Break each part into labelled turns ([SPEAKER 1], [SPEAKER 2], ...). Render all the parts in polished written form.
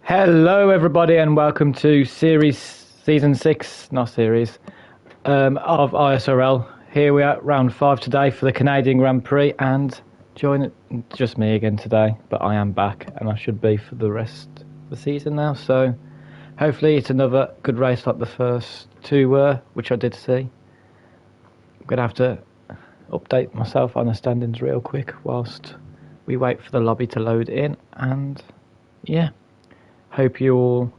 [SPEAKER 1] Hello everybody and welcome to season 6, not series, of ISRL. Here we are at round 5 today for the Canadian Grand Prix, and just me again today, but I am back and I should be for the rest of the season now, so hopefully it's another good race like the first two were, which I did see. I'm going to have to update myself on the standings real quick whilst we wait for the lobby to load in, and yeah. Hope you all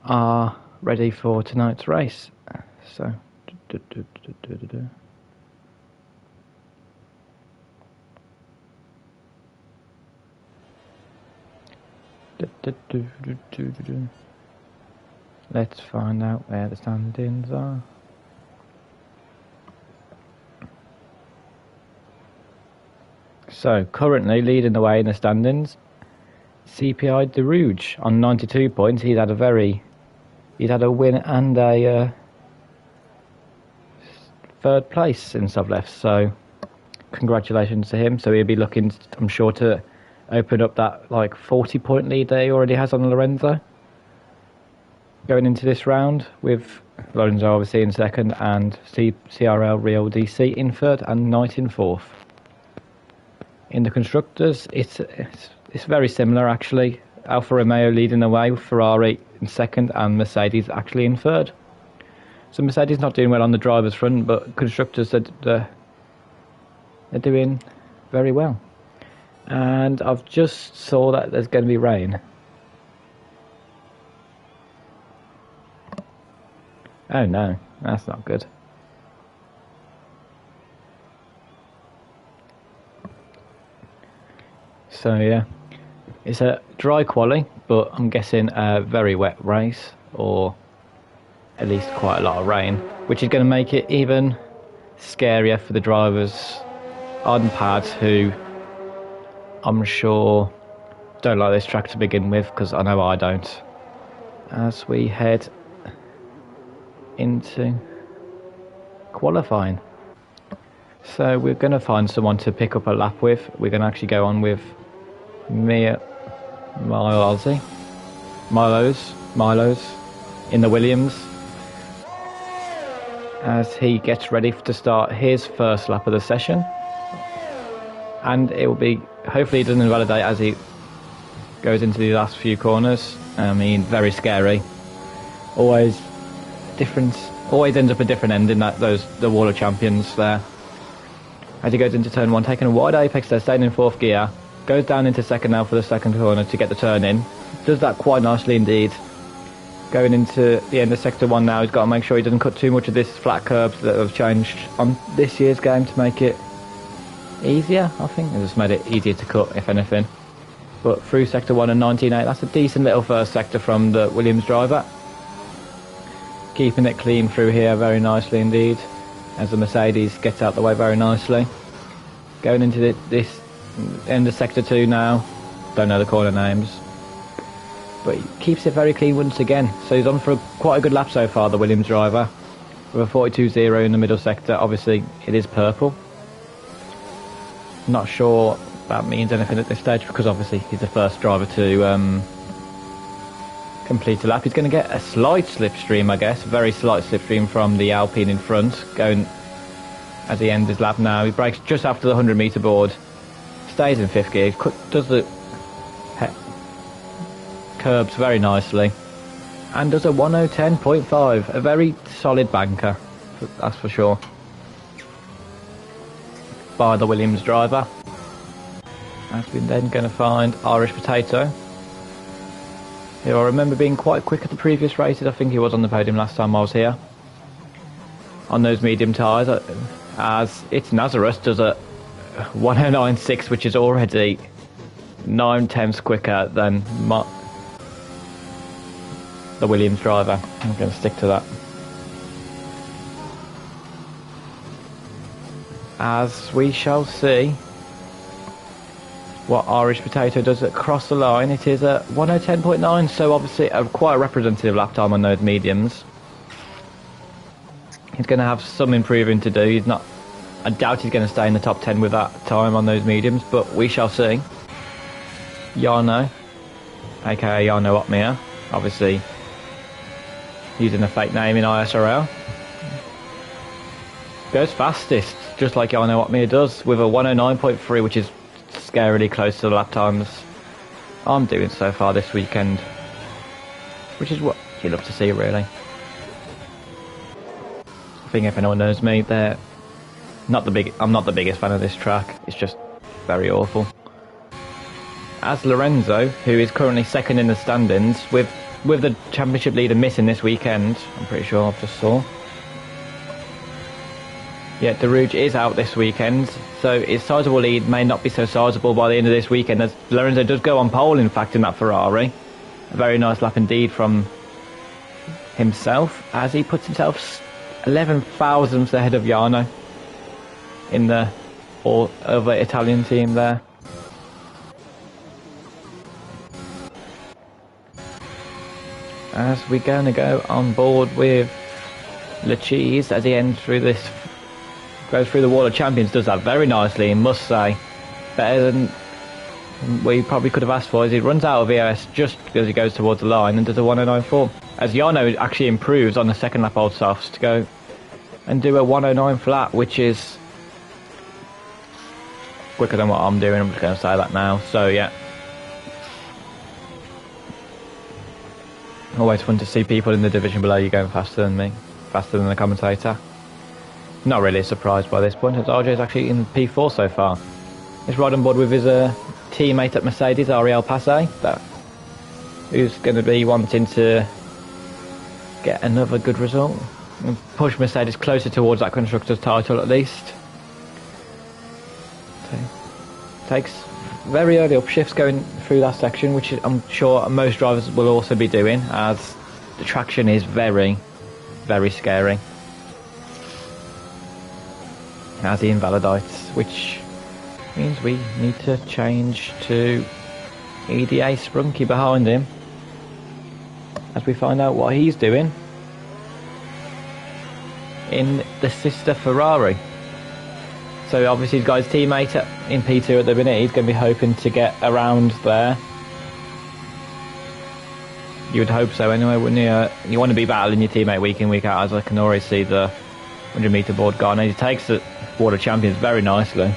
[SPEAKER 1] are ready for tonight's race. So, let's find out where the standings are. So, currently leading the way in the standings, CPI Derouge on 92 points. He's had a win and a third place since I've left, so congratulations to him. So he'll be looking, I'm sure, to open up that like 40-point lead that he already has on Lorenzo going into this round, with Lorenzo obviously in second and CRL Real DC in third and Knight in fourth. In the constructors, it's very similar actually. Alfa Romeo leading the way, with Ferrari in second and Mercedes actually in third. So Mercedes not doing well on the driver's front, but constructors they're doing very well. And I've just saw that there's going to be rain. Oh no, that's not good. So yeah, it's a dry quali, but I'm guessing a very wet race, or at least quite a lot of rain, which is going to make it even scarier for the drivers on pads who I'm sure don't like this track to begin with, because I know I don't. As we head into qualifying. So we're going to find someone to pick up a lap with. We're going to actually go on with Milo's in the Williams, as he gets ready to start his first lap of the session, and it will be, hopefully he doesn't invalidate as he goes into the last few corners. I mean, very scary. Always ends up a different end in the Wall of Champions there. As he goes into turn 1, taking a wide apex there, staying in 4th gear. Goes down into second now for the second corner to get the turn in. Does that quite nicely indeed. Going into the end of sector 1 now, he's got to make sure he doesn't cut too much of this flat curbs that have changed on this year's game to make it easier, I think. It just made it easier to cut, if anything. But through sector 1 and 19.8, that's a decent little first sector from the Williams driver. Keeping it clean through here very nicely indeed, as the Mercedes gets out the way very nicely. Going into this end of sector 2 now, don't know the corner names, but he keeps it very clean once again. So he's on for quite a good lap so far, the Williams driver, with a 42.0 in the middle sector. Obviously it is purple, not sure that means anything at this stage, because obviously he's the first driver to complete a lap. He's going to get a slight slipstream, I guess, very slight slipstream from the Alpine in front, going as he ends his lap now. He brakes just after the 100-metre board, stays in 5th gear, does the curbs very nicely, and does a 1:10.5, a very solid banker, that's for sure, by the Williams driver. As we're then going to find Irish Potato, who I remember being quite quick at the previous races. I think he was on the podium last time I was here on those medium tyres, as it's Nazareth does a 1:09.6, which is already 9/10 quicker than the Williams driver. I'm going to stick to that. As we shall see what Irish Potato does across the line. It is a 1:10.9, so obviously quite a representative lap time on those mediums. He's going to have some improving to do. I doubt he's going to stay in the top 10 with that time on those mediums, but we shall see. Jarno aka Jarno Opmeer, obviously using a fake name in ISRL. Goes fastest, just like Jarno Opmeer does, with a 109.3, which is scarily close to the lap times I'm doing so far this weekend, which is what you love to see, really. I think if anyone knows me, I'm not the biggest fan of this track. It's just very awful. As Lorenzo, who is currently second in the standings, with the championship leader missing this weekend, I'm pretty sure I've just saw. Yeah, Darouge is out this weekend, so his sizable lead may not be so sizable by the end of this weekend, as Lorenzo does go on pole, in fact, in that Ferrari. A very nice lap indeed from himself, as he puts himself 11 thousandths ahead of Jarno in the other Italian team there. As we're going to go on board with Le Cheese as he goes through the wall of champions, does that very nicely, must say. Better than we probably could have asked for, as he runs out of EOS just because he goes towards the line and does a 109.4. As Jarno actually improves on the second lap old softs to go and do a 109 flat, which is quicker than what I'm doing. I'm just going to say that now. So yeah, always fun to see people in the division below you going faster than me, faster than the commentator. Not really surprised by this point, as RJ is actually in P4 so far. He's right on board with his teammate at Mercedes, Ariel Passe, who's going to be wanting to get another good result and push Mercedes closer towards that constructor's title at least. So, takes very early upshifts going through that section, which I'm sure most drivers will also be doing, as the traction is very, very scary. As he invalidates, which means we need to change to EDA Sprunky behind him as we find out what he's doing in the sister Ferrari. So obviously he's got his teammate in P2 at the minute. He's going to be hoping to get around there. You would hope so anyway, wouldn't you? You want to be battling your teammate week in, week out, as I can already see the 100 metre board gone. And he takes the Water Champions very nicely.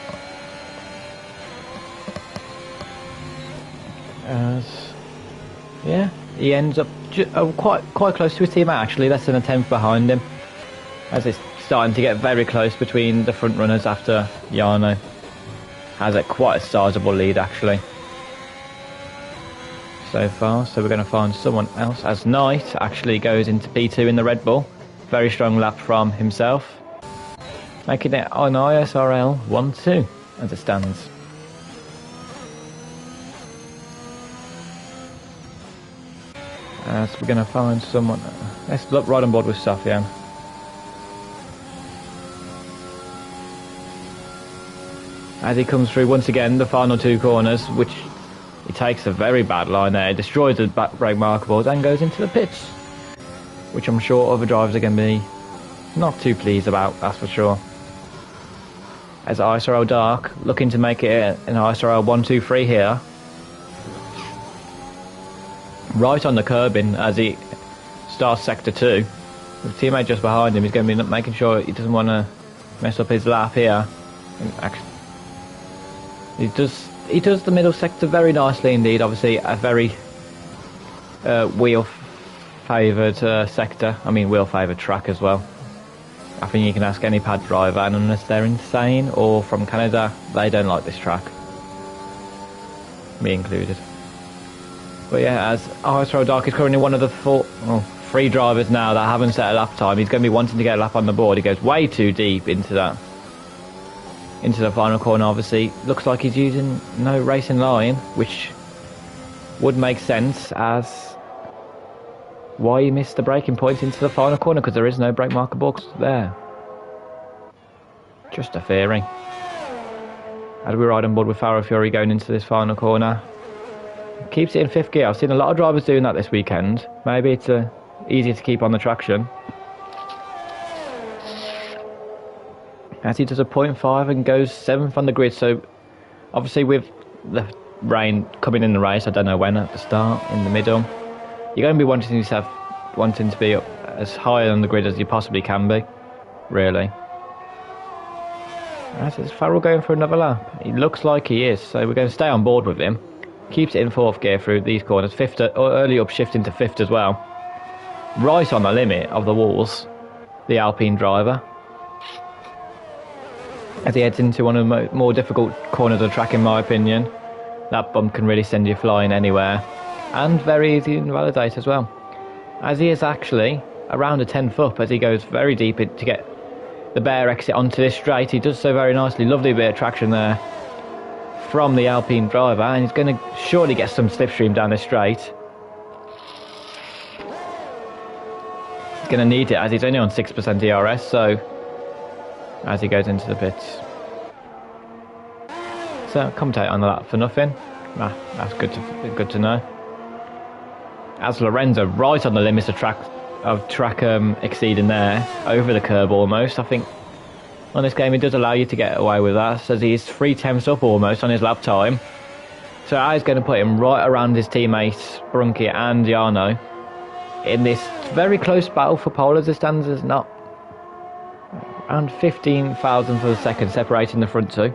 [SPEAKER 1] Yeah, he ends up quite close to his teammate, actually, less than a tenth behind him, as it's starting to get very close between the front runners after Jarno has quite a sizable lead actually so far. So we're going to find someone else, as Knight actually goes into P2 in the Red Bull. Very strong lap from himself, making it on ISRL 1-2 as it stands. As we're going to find someone, let's look right on board with Sofian. As he comes through once again the final two corners, which he takes a very bad line there, destroys the back brake marker boards and goes into the pits, which I'm sure other drivers are going to be not too pleased about, that's for sure. As ISRL Dark looking to make it an ISRL 1-2-3 here, right on the curbing as he starts sector 2 with a teammate just behind him. He's going to be making sure he doesn't want to mess up his lap here. He does the middle sector very nicely indeed. Obviously a very wheel favoured sector, I mean wheel favoured track as well. I think you can ask any pad driver, and unless they're insane or from Canada, they don't like this track, me included. But yeah, as ISRL Dark is currently one of the three drivers now that haven't set a lap time. He's going to be wanting to get a lap on the board. He goes way too deep into the final corner. Obviously looks like he's using no racing line, which would make sense as why he missed the braking points into the final corner, because there is no brake marker box there. Just a theory. As we ride on board with Faro Fury going into this final corner, keeps it in 5th gear. I've seen a lot of drivers doing that this weekend. Maybe it's easier to keep on the traction. As he does a 0.5 and goes 7th on the grid. So obviously with the rain coming in the race. I don't know when, at the start, in the middle. You're going to be wanting to be up as high on the grid as you possibly can be, really. Is Farrell going for another lap? He looks like he is, so we're going to stay on board with him. Keeps it in 4th gear through these corners, early upshift into 5th as well. Right on the limit of the walls, the Alpine driver. As he heads into one of the more difficult corners of the track, in my opinion. That bump can really send you flying anywhere. And very easy to invalidate as well. As he is actually around a 10th up as he goes very deep in to get the bare exit onto this straight. He does so very nicely. Lovely bit of traction there from the Alpine driver. And he's going to surely get some slipstream down this straight. He's going to need it as he's only on 6% ERS. So as he goes into the pits. So commentate on that for nothing. That's good to know. As Lorenzo right on the limits of track exceeding there, over the curb almost. I think on this game it does allow you to get away with that, as he's 3/10 up almost on his lap time. So that is going to put him right around his teammates Brunke and Jarno in this very close battle for pole, as it stands. Is not around 15 thousandths of a second separating the front two.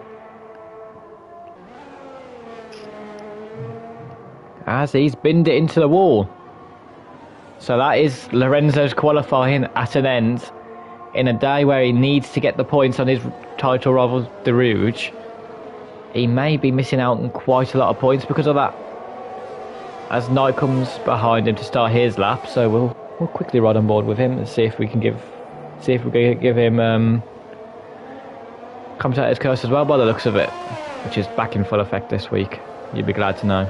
[SPEAKER 1] As he's binned it into the wall. So that is Lorenzo's qualifying at an end in a day where he needs to get the points on his title rival De Rouge. He may be missing out on quite a lot of points because of that, as Knight comes behind him to start his lap. So we'll quickly ride on board with him and see if we can give him commentator's curse as well, by the looks of it, which is back in full effect this week. You'd be glad to know.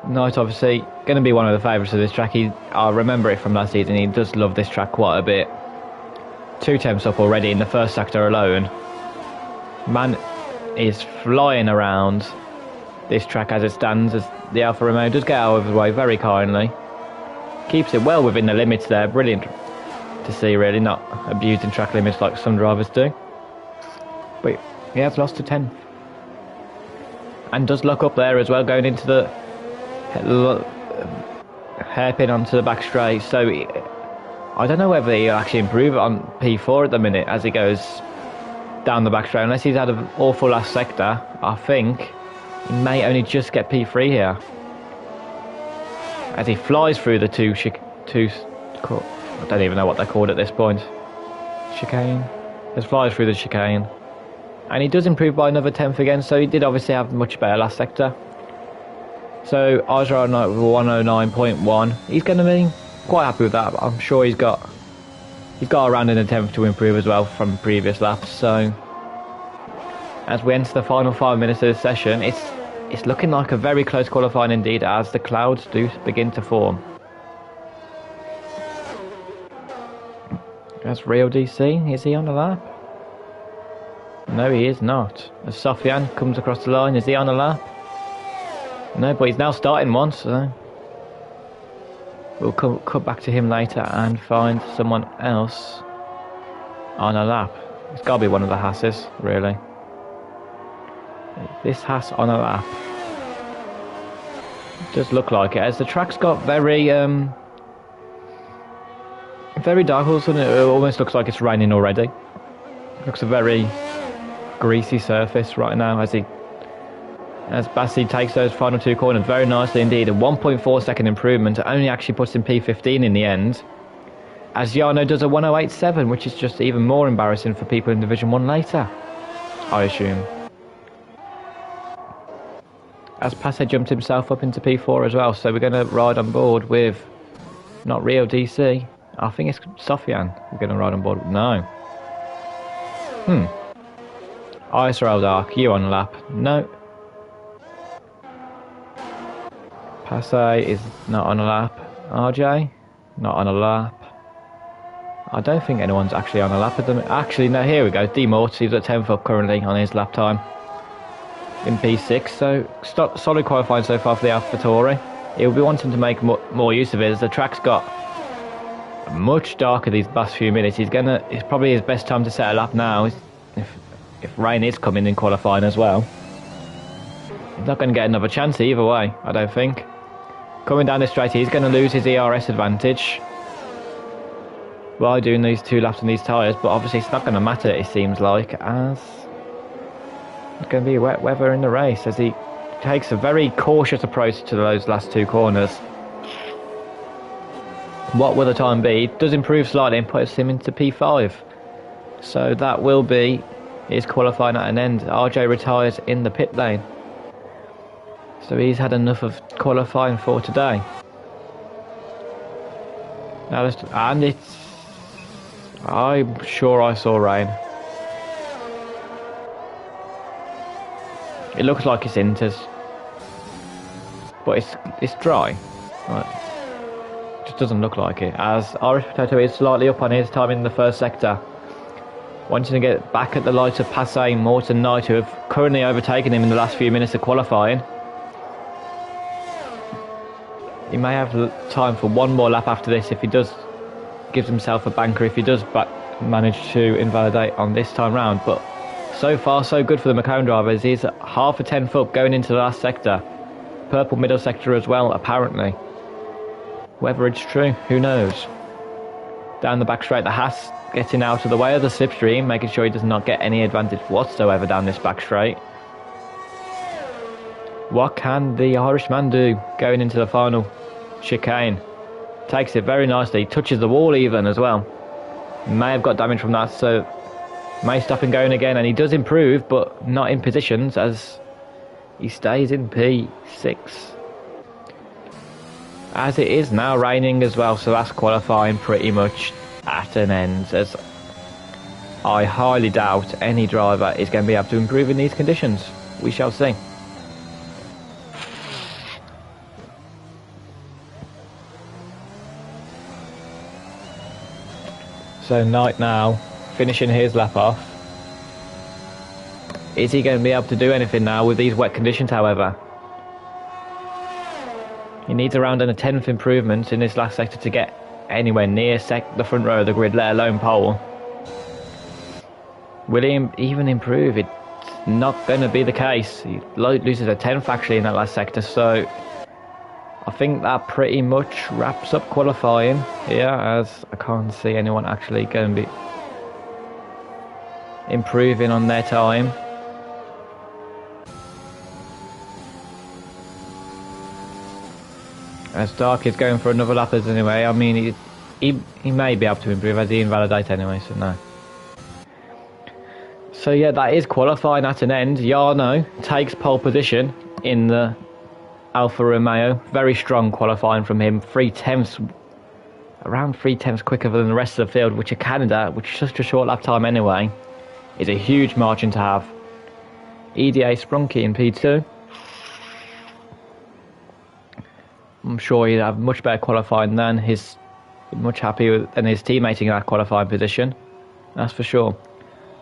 [SPEAKER 1] Knight obviously going to be one of the favourites of this track. I remember it from last season. He does love this track quite a bit. 2 temps up already in the first sector alone. Man is flying around this track as it stands, as the Alfa Romeo does get out of his way very kindly. Keeps it well within the limits there. Brilliant to see, really, not abusing track limits like some drivers do. But he has lost to 10th. And does lock up there as well, going into the hairpin onto the back straight. So I don't know whether he'll actually improve on P4 at the minute as he goes down the back straight. Unless he's had an awful last sector, I think he may only just get P3 here. As he flies through the two I don't even know what they're called at this point. Chicane. Just flies through the chicane. And he does improve by another 10th again, so he did obviously have much better last sector. So ISRL Knight with 109.1. He's going to be quite happy with that. I'm sure he's got around an attempt to improve as well from previous laps. So as we enter the final 5 minutes of this session, it's looking like a very close qualifying indeed, as the clouds do begin to form. That's Rio DC. Is he on the lap? No, he is not. As Sofian comes across the line, is he on a lap? No, but he's now starting one, so we'll come back to him later and find someone else on a lap. It's got to be one of the Hasses, really. This Haas on a lap. It does look like it, as the track's got very dark all of a sudden. It almost looks like it's raining already. It looks a very greasy surface right now as Bassi takes those final 2 corners very nicely indeed. A 1.4 second improvement, only actually puts in P15 in the end, as Jarno does a 108.7, which is just even more embarrassing for people in Division 1 later, I assume. As Passe jumped himself up into P4 as well, so we're going to ride on board with not Rio DC, I think it's Sofian we're going to ride on board with. No. ISRL Dark, you on a lap? No. Passe is not on a lap. RJ? Not on a lap. I don't think anyone's actually on a lap at them. Actually, no, here we go. D Mortis, he's at 10th up currently on his lap time in P6. So, solid qualifying so far for the AlphaTauri. He'll be wanting to make more use of it, as the track's got much darker these last few minutes. It's probably his best time to set a lap now. if rain is coming in qualifying as well, he's not going to get another chance either way, I don't think. Coming down this straight, he's going to lose his ERS advantage while doing these 2 laps on these tyres, but obviously it's not going to matter, it seems like, as it's going to be wet weather in the race as he takes a very cautious approach to those last 2 corners. What will the time be? It does improve slightly and puts him into P5. So that will be his qualifying at an end. RJ retires in the pit lane. So he's had enough of qualifying for today. Now, and it's... I'm sure I saw rain. It looks like it's inters. But it's dry. Right. It just doesn't look like it. As Irish Potato is slightly up on his time in the first sector. Wanting to get back at the likes of Passay, Morton, Knight, who have currently overtaken him in the last few minutes of qualifying. He may have time for one more lap after this if he does gives himself a banker, if he does manage to invalidate on this time round. But so far so good for the McLaren drivers. He's half a 10th up going into the last sector. Purple middle sector as well, apparently. Whether it's true, who knows. Down the back straight, the Haas getting out of the way of the slipstream, making sure he does not get any advantage whatsoever down this back straight. What can the Irishman do going into the final chicane? Takes it very nicely, touches the wall even as well. May have got damage from that, so may stop him going again, and he does improve, but not in positions as he stays in P6. As it is now raining as well, so that's qualifying pretty much at an end, as I highly doubt any driver is going to be able to improve in these conditions. We shall see. So Knight now finishing his lap off. Is he going to be able to do anything now with these wet conditions, however? He needs around a 10th improvement in this last sector to get anywhere near the front row of the grid, let alone pole. Will he even improve? It's not going to be the case. He loses a 10th actually in that last sector, so I think that pretty much wraps up qualifying here, as I can't see anyone actually going to be improving on their time. As Dark is going for another lap anyway. I mean, he may be able to improve as he invalidates anyway, so no. So yeah, that is qualifying at an end. Jarno takes pole position in the Alfa Romeo. Very strong qualifying from him. Around 3/10 quicker than the rest of the field, which at Canada, which is such a short lap time anyway, is a huge margin to have. EDA Sprunky in P2. I'm sure he'd have much better qualifying than than his teammate in that qualifying position. That's for sure.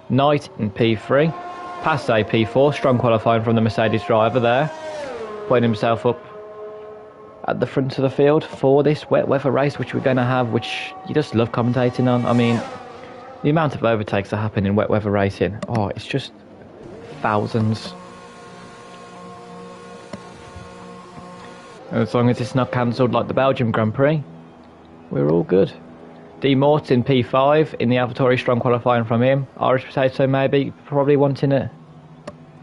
[SPEAKER 1] Knight in P3. Passay P4. Strong qualifying from the Mercedes driver there. Putting himself up at the front of the field for this wet weather race, which we're going to have, which you just love commentating on. I mean, the amount of overtakes that happen in wet weather racing, oh, it's just thousands. As long as it's not cancelled like the Belgium Grand Prix, we're all good. D Mort in P5 in the AlphaTauri, strong qualifying from him. Irish Potato probably wanting a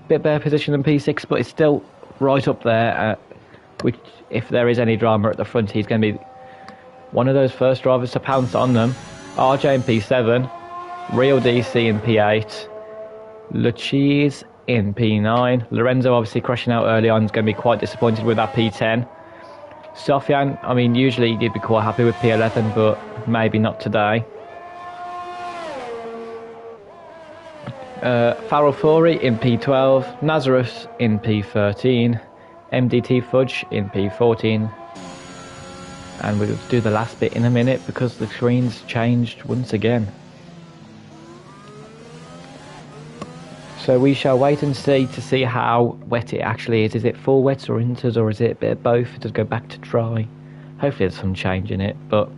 [SPEAKER 1] bit better position than P6, but it's still right up there. Which, if there is any drama at the front, he's going to be one of those first drivers to pounce on them. RJ in P7, Real DC in P8, Luchis in P9. Lorenzo obviously crashing out early on, is going to be quite disappointed with that P10. Sofian, I mean, usually you'd be quite happy with P11, but maybe not today. Farrell Fori in P12, Nazareth in P13, MDT Fudge in P14, and we'll do the last bit in a minute because the screen's changed once again. So we shall wait and see to see how wet it actually is. Is it full wets or inters, or is it a bit of both? It does go back to dry. Hopefully there's some change in it, but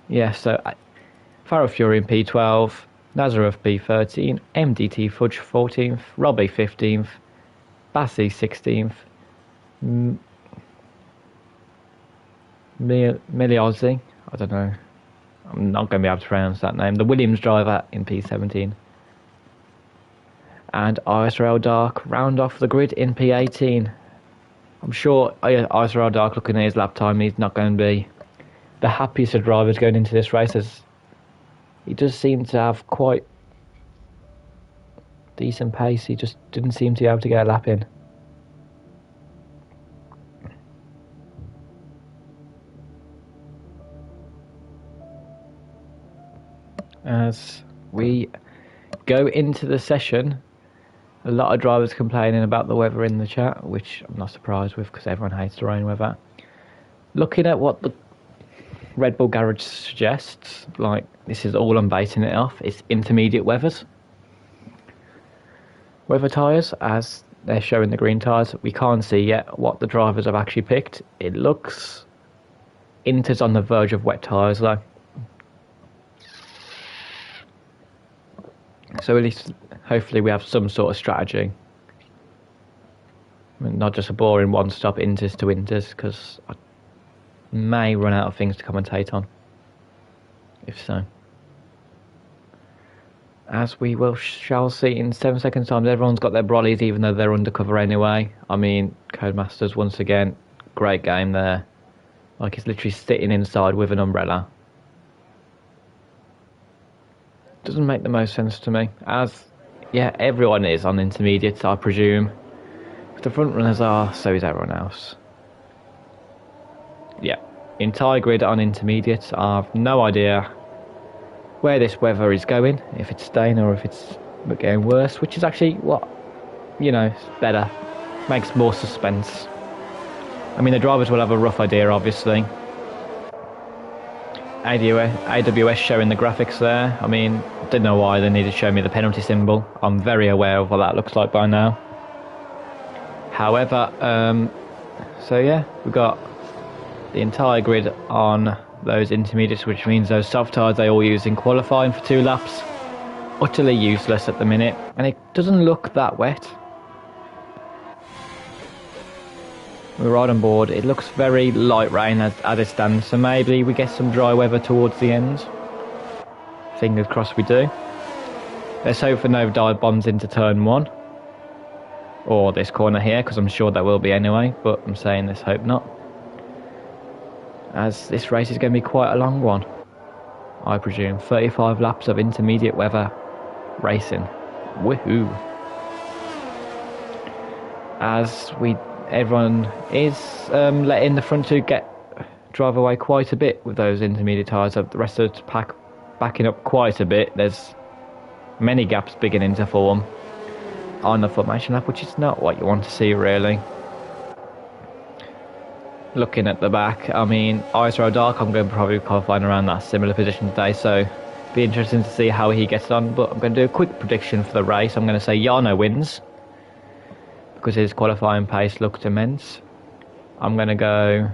[SPEAKER 1] yeah, so Farrell Fury in P12, Nazareth P13, MDT Fudge 14th, Robbie 15th, Bassi 16th, Miliozzi, I don't know, I'm not going to be able to pronounce that name, the Williams driver in P17. And ISRL Dark round off the grid in P18. I'm sure ISRL Dark, looking at his lap time, he's not going to be the happiest of drivers going into this race, as he does seem to have quite decent pace. He just didn't seem to be able to get a lap in. As we go into the session, a lot of drivers complaining about the weather in the chat, which I'm not surprised with because everyone hates the rain weather. Looking at what the Red Bull Garage suggests, like, this is all I'm basing it off, it's intermediate weather tyres, as they're showing the green tyres. We can't see yet what the drivers have actually picked. It looks Inter's on the verge of wet tyres though. So at least, hopefully we have some sort of strategy. I mean, not just a boring one-stop Inters to Inters, because I may run out of things to commentate on, if so. As we shall see in 7 seconds time, everyone's got their brollies even though they're undercover anyway. I mean, Codemasters once again, great game there. Like, he's literally sitting inside with an umbrella. Doesn't make the most sense to me, as, yeah, everyone is on intermediates, I presume. If the front runners are, so is everyone else. Yeah, entire grid on intermediates. I have no idea where this weather is going, if it's staying or if it's getting worse, which is actually what, you know, it's better. Makes more suspense. I mean, the drivers will have a rough idea, obviously. AWS showing the graphics there. I mean, didn't know why they needed to show me the penalty symbol. I'm very aware of what that looks like by now. However, so yeah, we've got the entire grid on those intermediates, which means those soft tyres they all use in qualifying for 2 laps. Utterly useless at the minute, and it doesn't look that wet. We're right on board. It looks very light rain as it stands, so maybe we get some dry weather towards the end. Fingers crossed we do. Let's hope for no dive bombs into turn 1. Or this corner here, because I'm sure there will be anyway, but I'm saying let's hope not. As this race is going to be quite a long one, I presume. 35 laps of intermediate weather racing. Woohoo! As everyone is letting the front 2 drive away quite a bit with those intermediate tyres. The rest of the pack backing up quite a bit. There's many gaps beginning to form on the formation lap, which is not what you want to see, really. Looking at the back, I mean, ISRL Dark, I'm going to probably qualifying around that similar position today, so be interesting to see how he gets on. But I'm going to do a quick prediction for the race. I'm going to say Jarno wins, because his qualifying pace looked immense. I'm going to go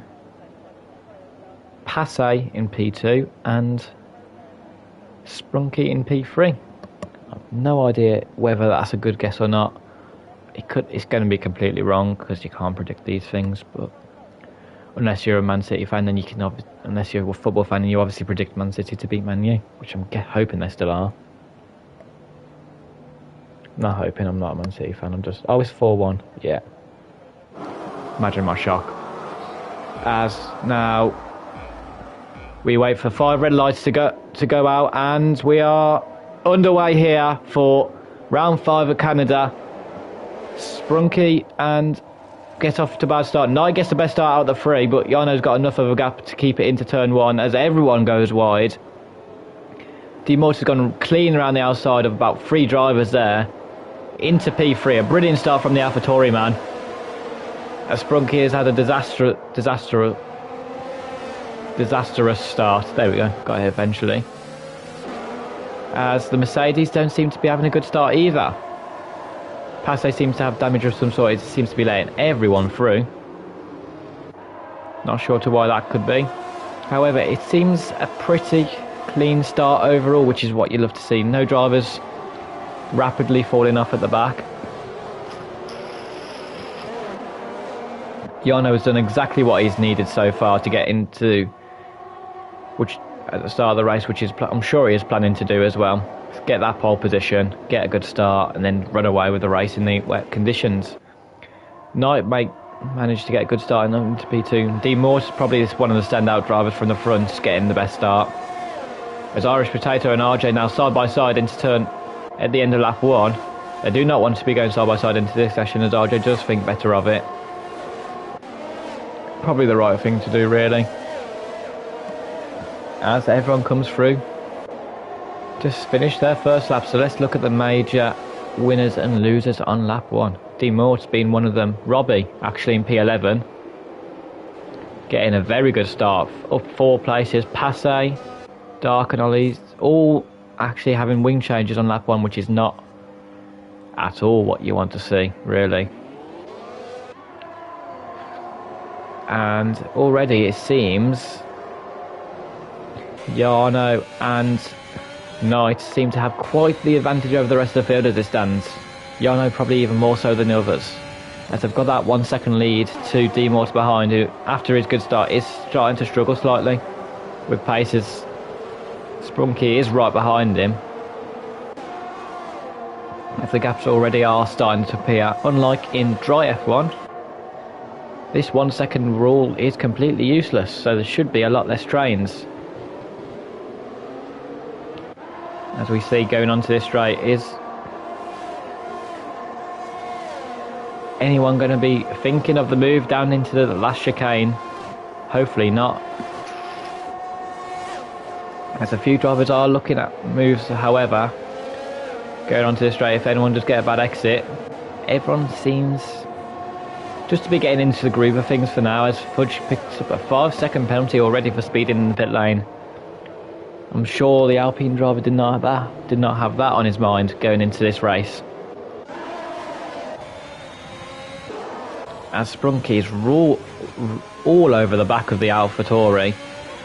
[SPEAKER 1] Passe in P2 and Sprunky in P3. I have no idea whether that's a good guess or not. It's going to be completely wrong because you can't predict these things, but unless you're a Man City fan, then you can unless you're a football fan, and you obviously predict Man City to beat Man U, which I'm hoping they still are. Not hoping, I'm not a Man City fan, I'm just... Oh, it's 4-1, yeah. Imagine my shock. As now we wait for 5 red lights to go out, and we are underway here for round 5 of Canada. Sprunky and gets off to a bad start. Knight gets the best start out of the 3, but Jarno's got enough of a gap to keep it into turn 1 as everyone goes wide. D-Mortis has gone clean around the outside of about 3 drivers there. Into P3, a brilliant start from the AlphaTauri man. As Sprunky has had a disastrous start. There we go, got it eventually. As the Mercedes don't seem to be having a good start either. Passe seems to have damage of some sort. It seems to be letting everyone through. Not sure to why that could be. However, it seems a pretty clean start overall, which is what you love to see. No drivers rapidly falling off at the back. Jarno has done exactly what he's needed so far to get into, which at the start of the race, which is I'm sure he is planning to do as well. Get that pole position, get a good start, and then run away with the race in the wet conditions. Knight managed to get a good start into P2. D Morse probably is one of the standout drivers from the front, getting the best start. As Irish Potato and RJ now side by side into turn at the end of lap 1. They do not want to be going side by side into this session, as RJ does think better of it. Probably the right thing to do, really. As everyone comes through, just finished their first lap. So let's look at the major winners and losers on lap 1. D Mort's been one of them. Robbie, actually in P11, getting a very good start, up 4 places. Passe, Dark and Ollie's all actually having wing changes on lap 1, which is not at all what you want to see, really. And already it seems Jarno and Knight seem to have quite the advantage over the rest of the field as it stands. Jarno probably even more so than the others, as they've got that 1 second lead to D Morse behind, who after his good start is starting to struggle slightly with paces. Sprunky is right behind him, as the gaps already are starting to appear. Unlike in dry F1, this 1 second rule is completely useless, so there should be a lot less trains. As we see going onto this straight, is anyone going to be thinking of the move down into the last chicane? Hopefully not, as a few drivers are looking at moves. However, going onto this straight, if anyone does get a bad exit, everyone seems just to be getting into the groove of things for now, as Fudge picks up a 5 second penalty already for speeding in the pit lane. I'm sure the Alpine driver did not have that on his mind going into this race. As Sprunky is all over the back of the AlphaTauri,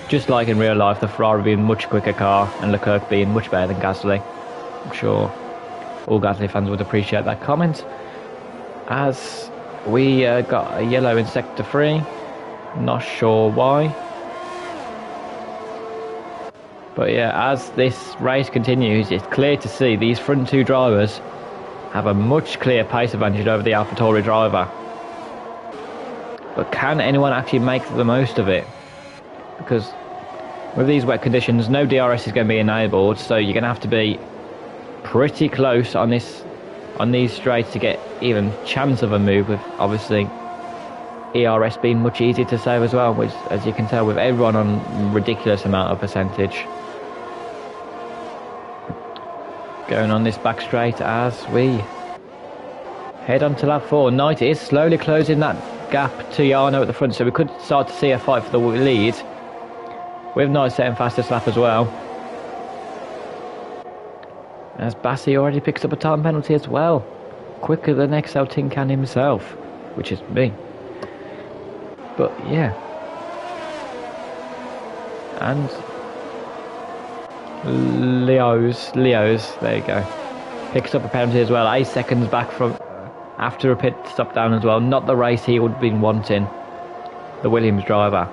[SPEAKER 1] just like in real life, the Ferrari being a much quicker car and Leclerc being much better than Gasly. I'm sure all Gasly fans would appreciate that comment. As we got a yellow in sector 3, not sure why. But yeah, as this race continues, it's clear to see these front 2 drivers have a much clear pace advantage over the AlphaTauri driver. But can anyone actually make the most of it? Because with these wet conditions, no DRS is going to be enabled, so you're going to have to be pretty close on these straights to get even chance of a move, with obviously ERS being much easier to save as well, which, as you can tell, with everyone on ridiculous amount of percentage. Going on this back straight as we head on to lap 4. Knight is slowly closing that gap to Jarno at the front, so we could start to see a fight for the lead, with Knight setting fastest lap as well. As Bassi already picks up a time penalty as well, quicker than XL Tin Can himself, which is me. But yeah, and Leo's, there you go, picks up a penalty as well, 8 seconds back from after a pit stop down as well. Not the race he would have been wanting, the Williams driver.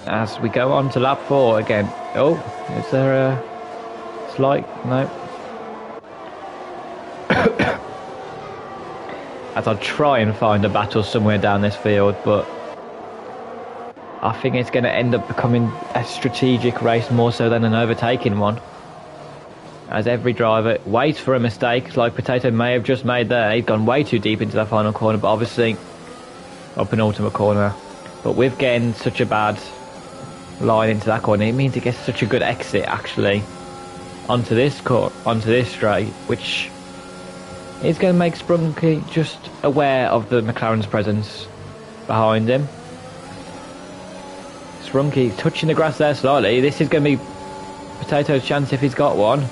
[SPEAKER 1] As we go on to lap 4 again. Oh, is there a slight? No. As I'll try and find a battle somewhere down this field, but I think it's going to end up becoming a strategic race more so than an overtaking one, as every driver waits for a mistake, like Potato may have just made there. He's gone way too deep into that final corner, but obviously up an ultimate corner. But with getting such a bad line into that corner, it means it gets such a good exit actually onto this straight, which is going to make Sprunky just aware of the McLaren's presence behind him. Sprunky touching the grass there slightly. This is going to be Potato's chance if he's got one.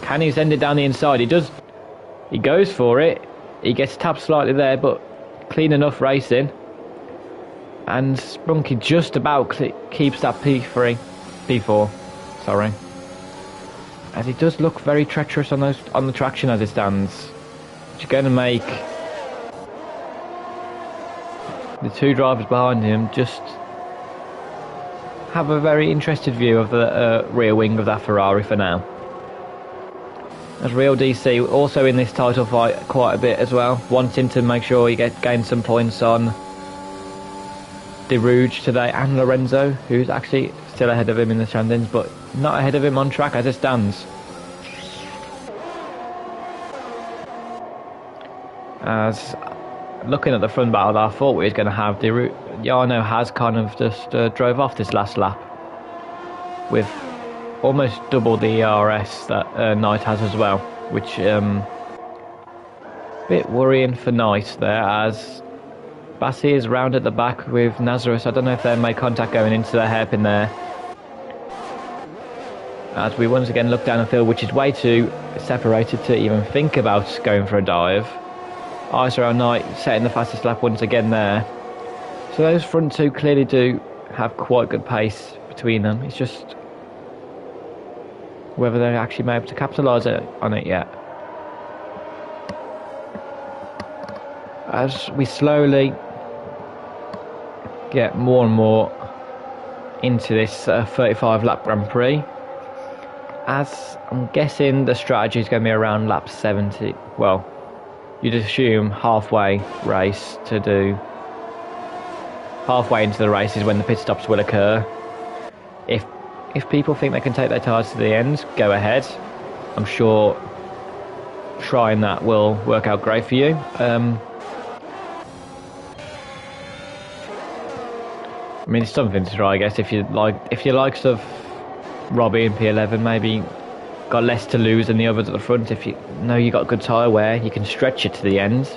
[SPEAKER 1] Can he send it down the inside? He does. He goes for it. He gets tapped slightly there, but clean enough racing. And Sprunky just about keeps that P4, sorry. As he does look very treacherous on the traction as it stands. Which is going to make the two drivers behind him just have a very interested view of the rear wing of that Ferrari for now. As Real DC also in this title fight quite a bit as well, wanting to make sure he gain some points on De Rouge today, and Lorenzo, who's actually still ahead of him in the standings, but not ahead of him on track as it stands. As looking at the front battle, I thought we was going to have De Rouge. Jarno has kind of just drove off this last lap with almost double the ERS that Knight has as well, which bit worrying for Knight there, as Bassi is round at the back with Nazareth. I don't know if they made contact going into the hairpin there. As we once again look down the field, which is way too separated to even think about going for a dive. ISRL Knight setting the fastest lap once again there. So those front two clearly do have quite good pace between them. It's just whether they're actually able to capitalise on it yet. As we slowly get more and more into this 35 lap Grand Prix, as I'm guessing the strategy is going to be around lap 70. Well, you'd assume halfway race to do. Halfway into the race is when the pit stops will occur. If people think they can take their tyres to the end, go ahead. I'm sure trying that will work out great for you. I mean, it's something to try, I guess. If you like stuff, Robbie and P11 maybe got less to lose than the others at the front. If you know you got good tyre wear, you can stretch it to the end.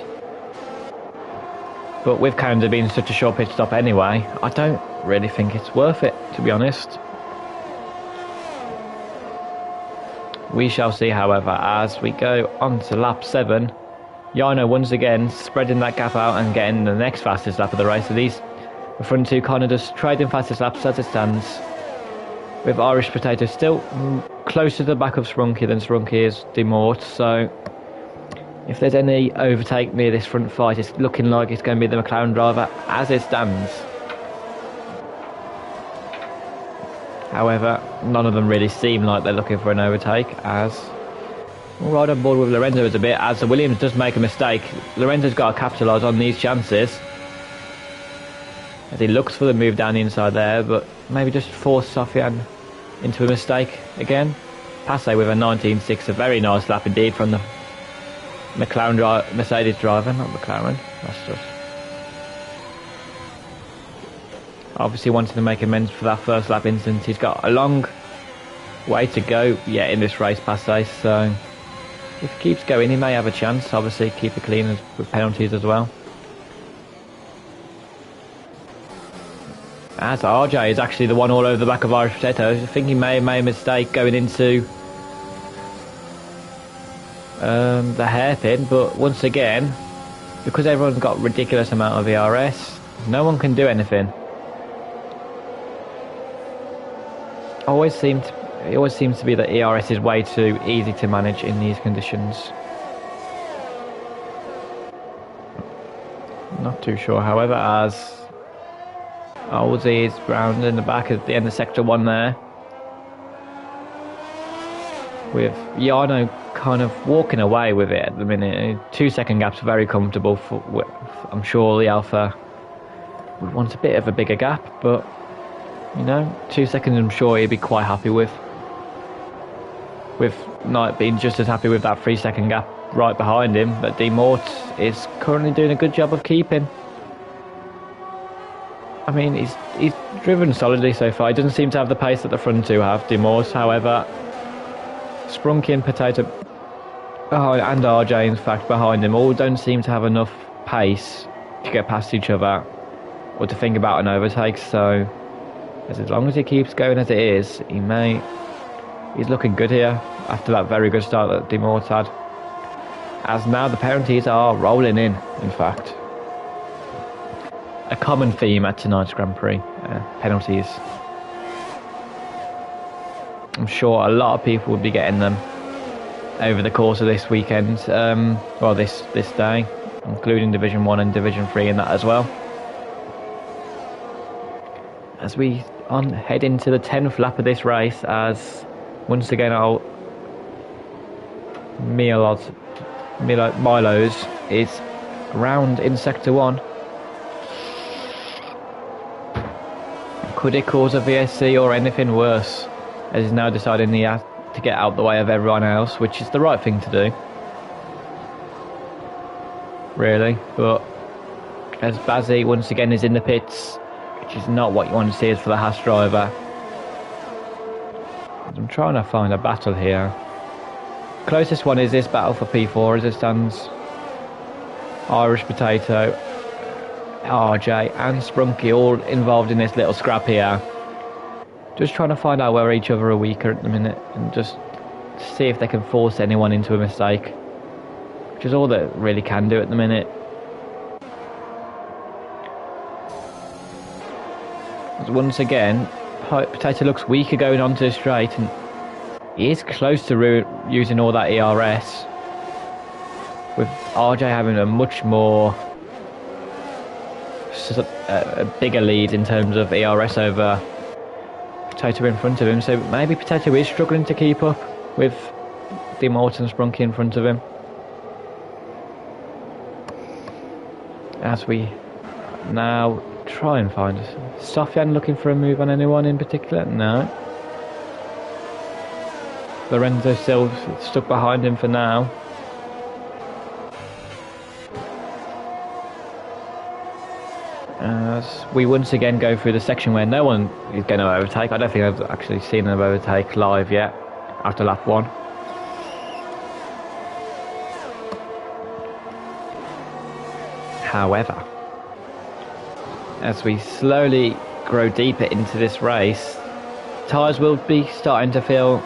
[SPEAKER 1] But with Canada being such a short pit stop anyway, I don't really think it's worth it, to be honest. We shall see, however, as we go on to lap 7. Jarno once again spreading that gap out and getting the next fastest lap of the race. So the front two kind of just trading fastest laps as it stands, with Irish Potato still closer to the back of Sprunky than Sprunky is De Mort. So if there's any overtake near this front fight, it's looking like it's going to be the McLaren driver as it stands. However, none of them really seem like they're looking for an overtake, as we'll ride on board with Lorenzo a bit, as the Williams does make a mistake. Lorenzo's got to capitalise on these chances, as he looks for the move down the inside there, but maybe just force Sofian into a mistake again. Passe with a 19.6, a very nice lap indeed from the Mercedes driver, not McLaren. That's just obviously wanting to make amends for that first lap incident. He's got a long way to go yet in this race, Passe, so if he keeps going he may have a chance. Obviously keep it clean with penalties as well. As RJ is actually the one all over the back of Irish Potato. I think he may have made a mistake going into the hairpin, but once again, because everyone's got a ridiculous amount of ERS, no one can do anything. It always seems to be that ERS is way too easy to manage in these conditions. Not too sure, however, as Ozzy is round in the back at the end of sector 1 there, with Jarno kind of walking away with it at the minute. 2 second gaps very comfortable for, I'm sure the Alpha would want a bit of a bigger gap, but you know, 2 seconds I'm sure he'd be quite happy with Knight being just as happy with that 3 second gap right behind him. But De Mort is currently doing a good job of keeping. I mean, he's driven solidly so far. He doesn't seem to have the pace that the front two have, De Mort. However, Sprunky and Potato, and RJ in fact behind him, all don't seem to have enough pace to get past each other or to think about an overtake. So as long as he keeps going as it is, he's looking good here after that very good start that De Mort had. As now the penalties are rolling in fact. a common theme at tonight's Grand Prix, penalties. I'm sure a lot of people will be getting them over the course of this weekend, well this day, including Division 1 and Division 3 in that as well. As we head into the 10th lap of this race, as once again Milo's is round in Sector 1. Could it cause a VSC or anything worse, as he's now deciding he has to get out the way of everyone else, which is the right thing to do, really. But as Bazzi once again is in the pits, which is not what you want to see for the Haas driver. I'm trying to find a battle here. Closest one is this battle for P4 as it stands. Irish Potato, RJ and Sprunky all involved in this little scrap here. Just trying to find out where each other are weaker at the minute and just see if they can force anyone into a mistake, which is all that really can do at the minute. As once again, Potato looks weaker going onto the straight, and he is close to using all that ERS, with RJ having a much more a bigger lead in terms of ERS over Potato in front of him. So maybe Potato is struggling to keep up with the Morton Sprunky in front of him. As we now try and find Sofian looking for a move on anyone in particular. No. Lorenzo still stuck behind him for now. As we once again go through the section where no one is going to overtake. I don't think I've actually seen them overtake live yet after lap 1. However, as we slowly grow deeper into this race, tyres will be starting to feel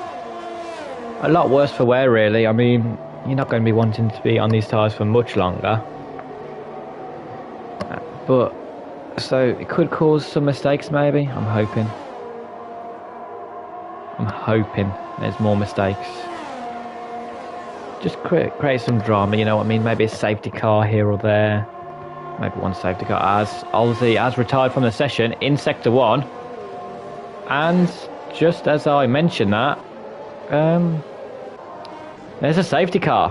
[SPEAKER 1] a lot worse for wear, really. I mean, you're not going to be wanting to be on these tyres for much longer. But, so it could cause some mistakes maybe, I'm hoping. There's more mistakes. Just create some drama, you know what I mean? Maybe a safety car here or there. Maybe one safety car, as Ozzy has retired from the session in Sector 1. And just as I mentioned that, there's a safety car,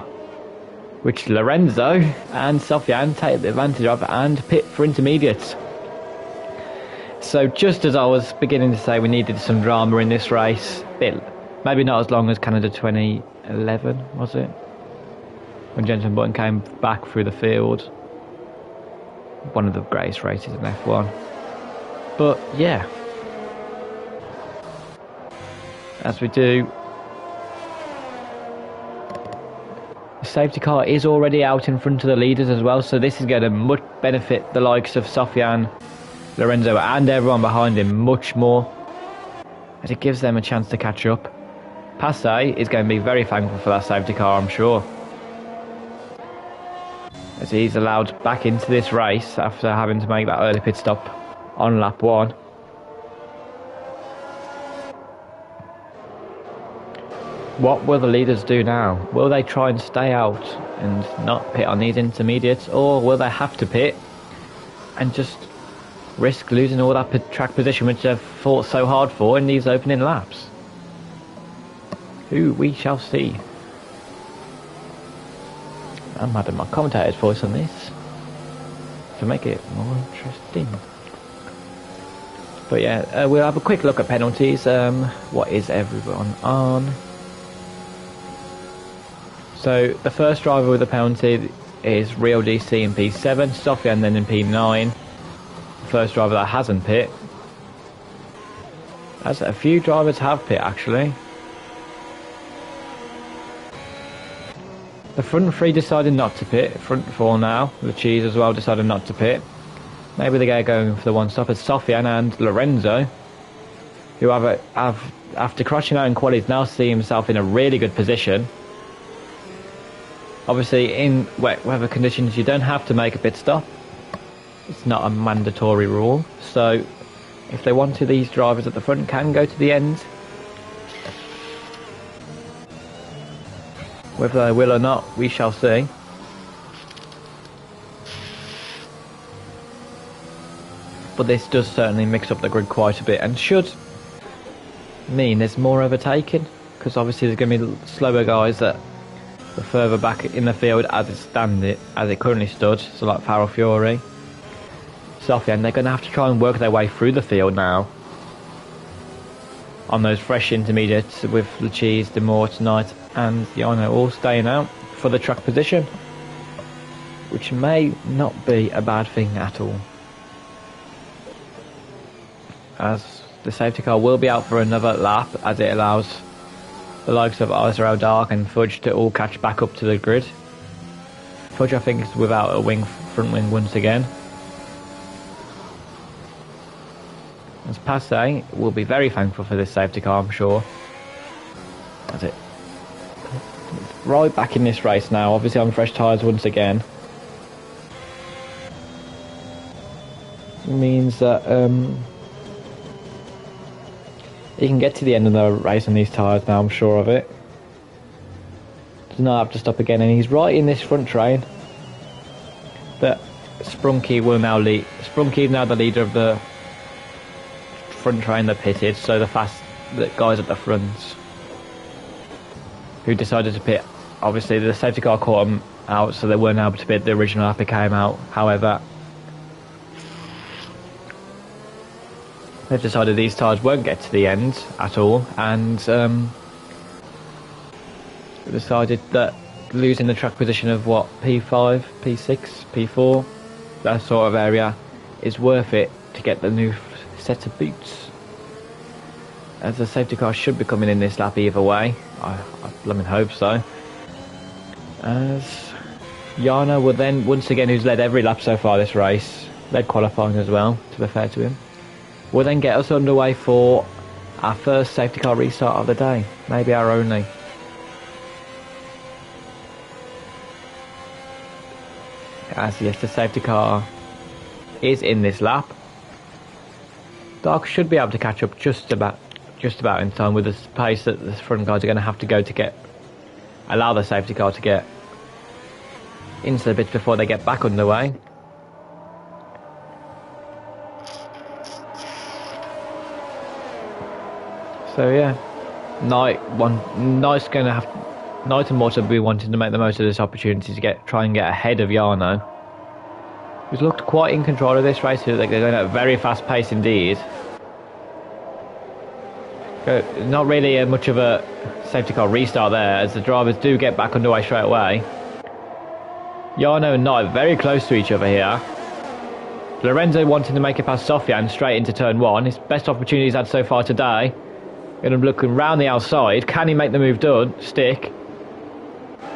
[SPEAKER 1] which Lorenzo and Sofian take advantage of and pit for intermediates. So just as I was beginning to say we needed some drama in this race, maybe not as long as Canada 2011, was it? When Jenson Button came back through the field. One of the greatest races in F1. But yeah, as we do, the safety car is already out in front of the leaders as well, so this is going to much benefit the likes of Sofian, Lorenzo and everyone behind him much more, as it gives them a chance to catch up. Passe is going to be very thankful for that safety car, I'm sure, as he's allowed back into this race after having to make that early pit stop on lap 1. What will the leaders do now? Will they try and stay out and not pit on these intermediates, or will they have to pit and just risk losing all that track position which they've fought so hard for in these opening laps? Who we shall see. I'm adding my commentator's voice on this to make it more interesting. But yeah, we'll have a quick look at penalties. What is everyone on? So the first driver with a penalty is Real DC in P7, Sofian then in P9. The first driver that hasn't pit. As a few drivers have pit actually. The front 3 decided not to pit. Front 4 now. The Cheese as well decided not to pit. Maybe they get going for the one stop as Sofian and Lorenzo, who have after crashing out in qualities, now see himself in a really good position. Obviously in wet weather conditions you don't have to make a pit stop, It's not a mandatory rule, so if they want to, these drivers at the front can go to the end. Whether they will or not, we shall see. But this does certainly mix up the grid quite a bit and should mean there's more overtaking, because obviously there's going to be slower guys that are further back in the field as it currently stood, so like Farrell Fury, Sofia, and they're going to have to try and work their way through the field now on those fresh intermediates with Lachise, Demore tonight and Yano all staying out for the track position, which may not be a bad thing at all, as the safety car will be out for another lap, as it allows the likes of ISRL Dark and Fudge to all catch back up to the grid. Fudge, I think, is without a front wing once again. As Passe will be very thankful for this safety car, I'm sure. That's it. Right back in this race now, obviously on fresh tyres once again. It means that he can get to the end of the race on these tyres now, I'm sure of it. Does not have to stop again, and he's right in this front train. But Sprunky will now lead. Sprunky is now the leader of the front train that pitted, so the guys at the front who decided to pit, obviously the safety car caught them out, so they weren't able to pit. The original lap came out, however they've decided these tyres won't get to the end at all, and decided that losing the track position of what, P5, P6, P4, that sort of area, is worth it to get the new set of boots, as the safety car should be coming in this lap either way. I blooming hope so, as Yana will then, once again, who's led every lap so far this race, led qualifying as well, to be fair to him, will then get us underway for our first safety car restart of the day, maybe our only. As yes, the safety car is in this lap. Dark should be able to catch up just about in time with the pace that the front guys are going to have to go to allow the safety car to get into the bits before they get back underway. So yeah, Knight and Morton will be wanting to make the most of this opportunity to try and get ahead of Yarno, who's looked quite in control of this race. They're going at a very fast pace indeed. Not really much of a safety car restart there, as the drivers do get back underway straight away. Yarno and Knight very close to each other here. Lorenzo wanting to make it past Sofian straight into turn one, his best opportunity he's had so far today. Going to be looking round the outside. Can he make the move stick?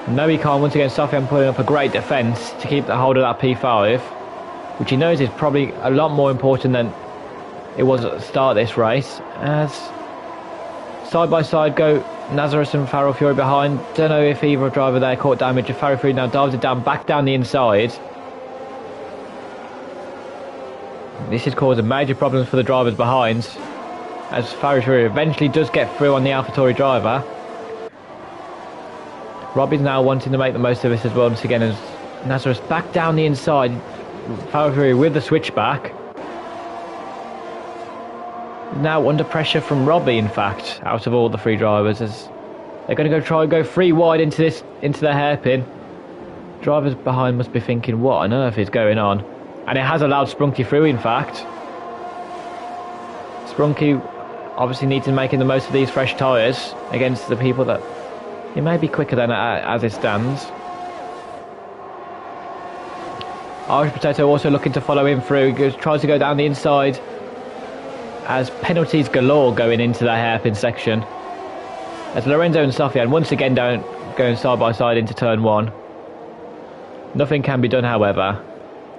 [SPEAKER 1] No, he can't. Once again, Sofian putting up a great defence to keep the hold of that P5, which he knows is probably a lot more important than it was at the start of this race. As side by side go Nazareth and Farrell Fury behind. Don't know if either driver there caught damage. Farrell Fury now dives it down, back down the inside. This is causing major problems for the drivers behind, as Farrell Fury eventually does get through on the AlphaTauri driver. Robbie's now wanting to make the most of this as well once again, as Nazareth back down the inside. Farrell Fury with the switchback. Now under pressure from Robbie, in fact, out of all the three drivers, as they're going to try and go three wide into the hairpin. Drivers behind must be thinking, what on earth is going on? And it has allowed Sprunky through, in fact. Sprunky obviously needs to be making the most of these fresh tyres against the people that he may be quicker than as it stands. Irish Potato also looking to follow him through. He tries to go down the inside, as penalties galore going into the hairpin section, as Lorenzo and Sofian once again going side by side into turn one. Nothing can be done, however,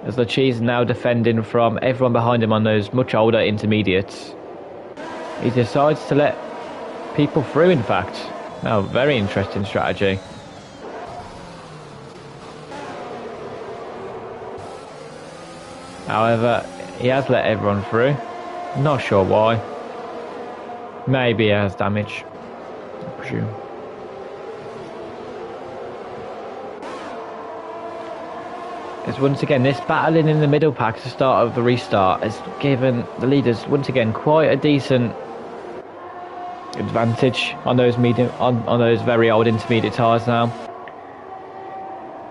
[SPEAKER 1] as Lachise now defending from everyone behind him on those much older intermediates. He decides to let people through, in fact. Now, very interesting strategy. However, he has let everyone through. Not sure why. Maybe he has damage, I presume. As once again, this battling in the middle pack at the start of the restart has given the leaders once again quite a decent advantage on those on those very old intermediate tyres now.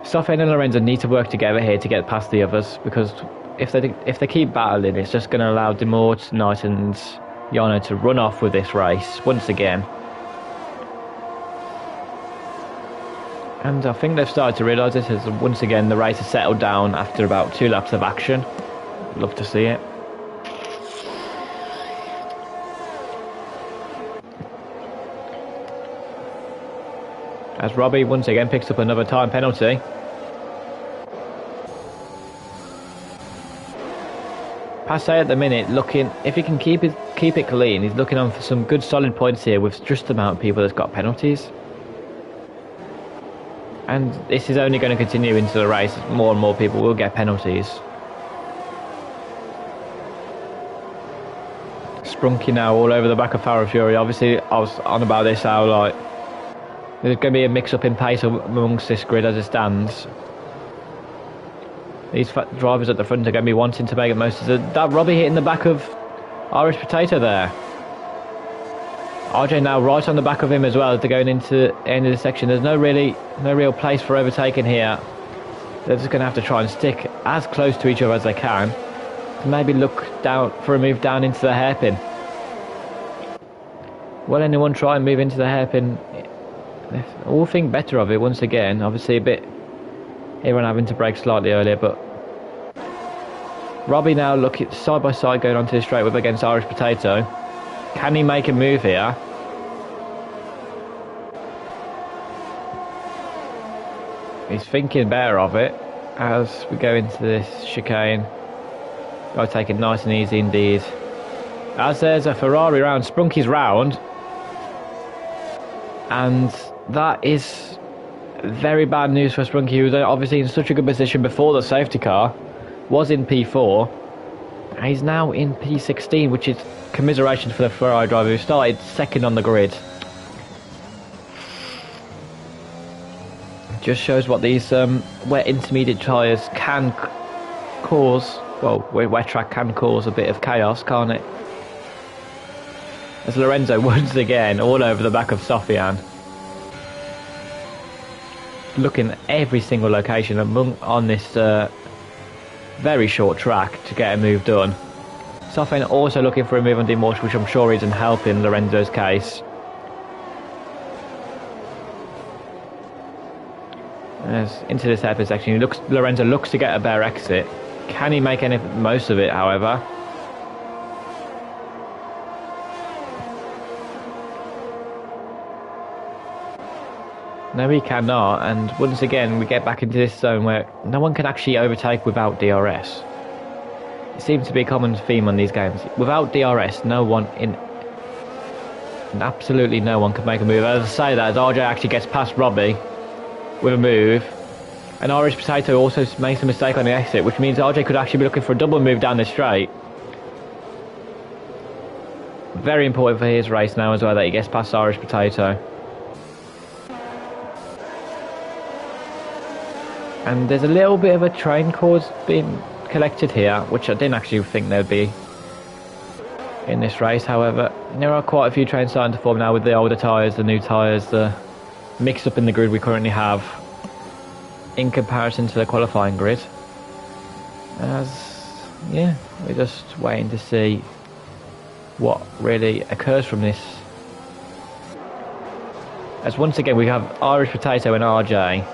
[SPEAKER 1] Sofyan and Lorenzo need to work together here to get past the others, because if they keep battling, it's just going to allow Demort, Knight and Yano to run off with this race once again. And I think they've started to realise this as once again the race has settled down after about 2 laps of action. Love to see it. As Robbie once again picks up another time penalty. Passe at the minute looking, if he can keep it clean, he's looking on for some good solid points here with just the amount of people that's got penalties. And this is only going to continue into the race. More and more people will get penalties. Sprunky now all over the back of Farah Fury. Obviously, I was on about this, how like there's going to be a mix-up in pace amongst this grid as it stands. These drivers at the front are going to be wanting to make the most of it. That Robbie hitting the back of Irish Potato there. RJ now right on the back of him as well as they're going into the end of the section. There's no real place for overtaking here. They're just going to have to try and stick as close to each other as they can to maybe look down for a move down into the hairpin. Will anyone try and move into the hairpin? We'll think better of it once again. Obviously a bit everyone having to brake slightly earlier, but Robbie now looking side by side going onto the straight whip against Irish Potato. Can he make a move here? He's thinking better of it as we go into this chicane. Got to take it nice and easy indeed. As there's a Ferrari round, Sprunky's round. And that is very bad news for Sprunky, who was obviously in such a good position before the safety car. Was in P4. He's now in P16, which is commiserations for the Ferrari driver who started second on the grid. Just shows what these wet intermediate tyres can cause. Well, wet track can cause a bit of chaos, can't it? As Lorenzo once again all over the back of Sofyan. Looking at every single location on this very short track to get a move done. Sofyan also looking for a move on Demorch, which I'm sure isn't helping Lorenzo's case. As into this hairpin section, Lorenzo looks to get a better exit. Can he make any most of it, however? No, he cannot, and once again we get back into this zone where no one can actually overtake without DRS. It seems to be a common theme on these games. Without DRS, absolutely no one can make a move. As I say that, as RJ actually gets past Robbie with a move, and Irish Potato also makes a mistake on the exit, which means RJ could actually be looking for a double move down the straight. Very important for his race now as well that he gets past Irish Potato. And there's a little bit of a train cause being collected here, which I didn't actually think there'd be in this race. However, there are quite a few trains starting to form now with the older tyres, the new tyres, the mix up in the grid we currently have in comparison to the qualifying grid. Yeah, we're just waiting to see what really occurs from this. As once again we have Irish Potato and RJ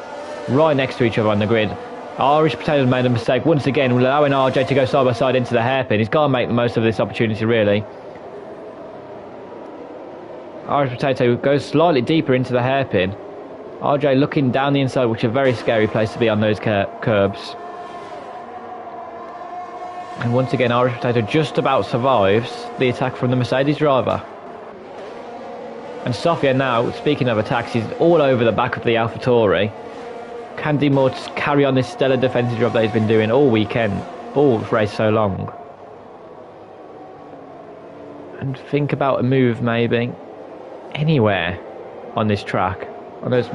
[SPEAKER 1] right next to each other on the grid. Irish Potato's made a mistake once again, allowing RJ to go side by side into the hairpin. He's got to make the most of this opportunity, really. Irish Potato goes slightly deeper into the hairpin. RJ looking down the inside, which is a very scary place to be on those curbs. And once again, Irish Potato just about survives the attack from the Mercedes driver. And Sofyan now, speaking of attacks, he's all over the back of the AlphaTauri. Can Demort carry on this stellar defensive job that he's been doing all weekend? balls race so long. And think about a move maybe anywhere on this track. On those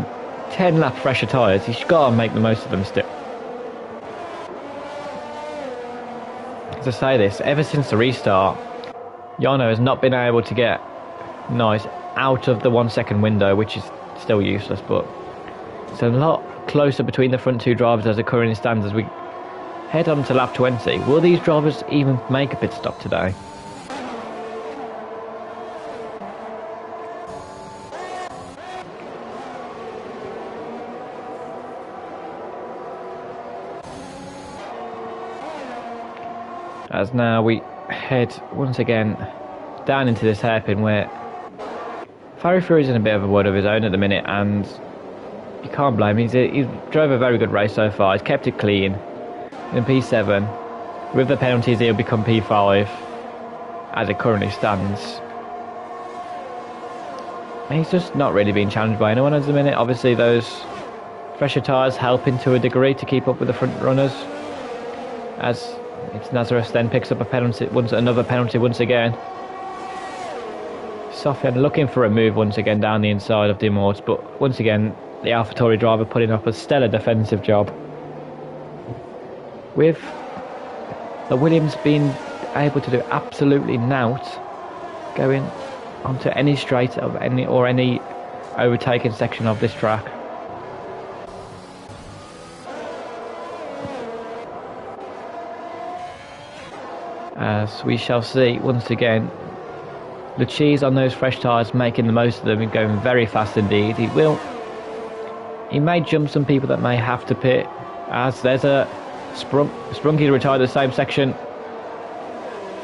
[SPEAKER 1] 10 lap fresher tyres, he's got to make the most of them still. As I say this, ever since the restart, Jarno has not been able to get nice out of the 1 second window, which is still useless, but it's a lot closer between the front two drivers as it currently stands as we head on to lap 20. Will these drivers even make a pit stop today? As now we head once again down into this hairpin where Fury's in a bit of a world of his own at the minute, and you can't blame him. He's drove a very good race so far. He's kept it clean in P7. With the penalties, he'll become P5 as it currently stands. And he's just not really being challenged by anyone at the minute. Obviously, those fresher tyres helping to a degree to keep up with the front runners. As it's Nazareth then picks up a penalty, another penalty once again. Sofian looking for a move once again down the inside of Dimort, but once again the AlphaTauri driver putting up a stellar defensive job. With the Williams being able to do absolutely nout, going onto any straight of any overtaking section of this track. As we shall see once again, the cheese on those fresh tyres making the most of them and going very fast indeed. He may jump some people that may have to pit, as there's a Sprunky retired the same section,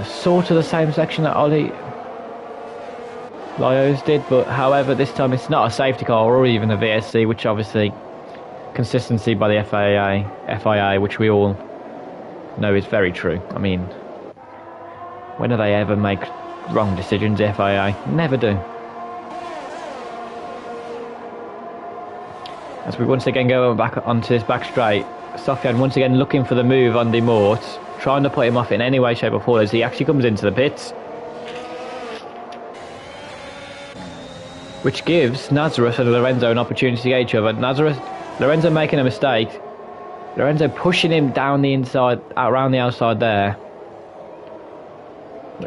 [SPEAKER 1] sort of the same section that Ollie Lyos did, but however this time it's not a safety car or even a VSC, which obviously consistency by the FIA, which we all know is very true. I mean, when do they ever make wrong decisions, the FIA? Never do. As we once again go back onto this back straight, Sofian once again looking for the move on Dimort, trying to put him off in any way, shape or form as he actually comes into the pits. Which gives Nazareth and Lorenzo an opportunity to get each other. Lorenzo making a mistake. Lorenzo pushing him down the inside, around the outside there.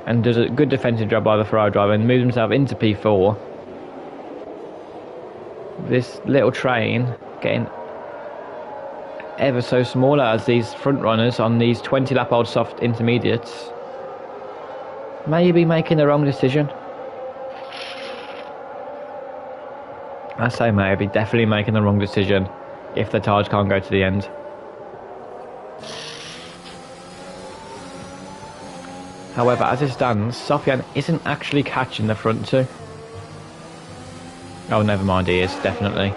[SPEAKER 1] And does a good defensive job by the Ferrari driver and moves himself into P4. This little train getting ever so smaller as these front runners on these 20 lap old soft intermediates may be making the wrong decision. I say maybe, definitely making the wrong decision if the tyres can't go to the end. However, as it stands, Sofian isn't actually catching the front two. Oh, never mind, he is, definitely.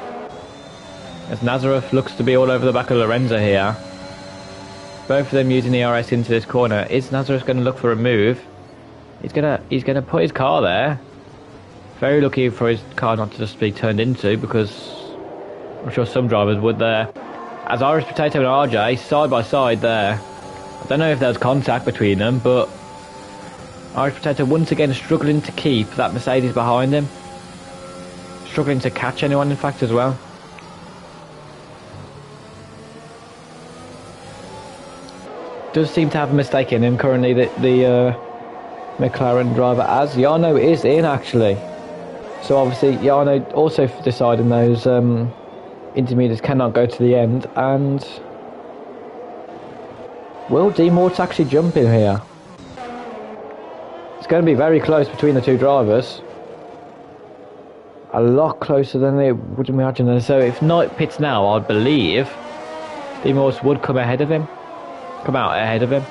[SPEAKER 1] As Nazareth looks to be all over the back of Lorenzo here. Both of them using the RS into this corner. Is Nazareth going to look for a move? He's gonna put his car there. Very lucky for his car not to just be turned into, because I'm sure some drivers would there. As Irish Potato and RJ side by side there. I don't know if there's contact between them, but Irish Potato once again struggling to keep that Mercedes behind him. Struggling to catch anyone, in fact, as well. Does seem to have a mistake in him currently, the McLaren driver, as Jarno is in actually. So obviously Jarno also deciding those intermediates cannot go to the end, and will Dimort actually jump in here? It's going to be very close between the two drivers. A lot closer than they would imagine. So if Knight pits now, I believe Dimort would come out ahead of him.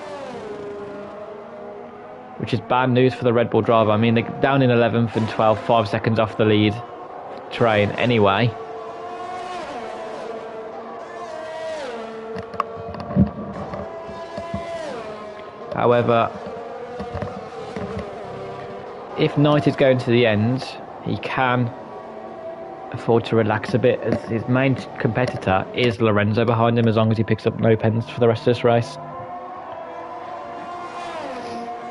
[SPEAKER 1] Which is bad news for the Red Bull driver. I mean, they're down in 11th and 12th, 5 seconds off the lead train anyway. However, if Knight is going to the end, he can afford to relax a bit, as his main competitor is Lorenzo behind him, as long as he picks up no pens for the rest of this race.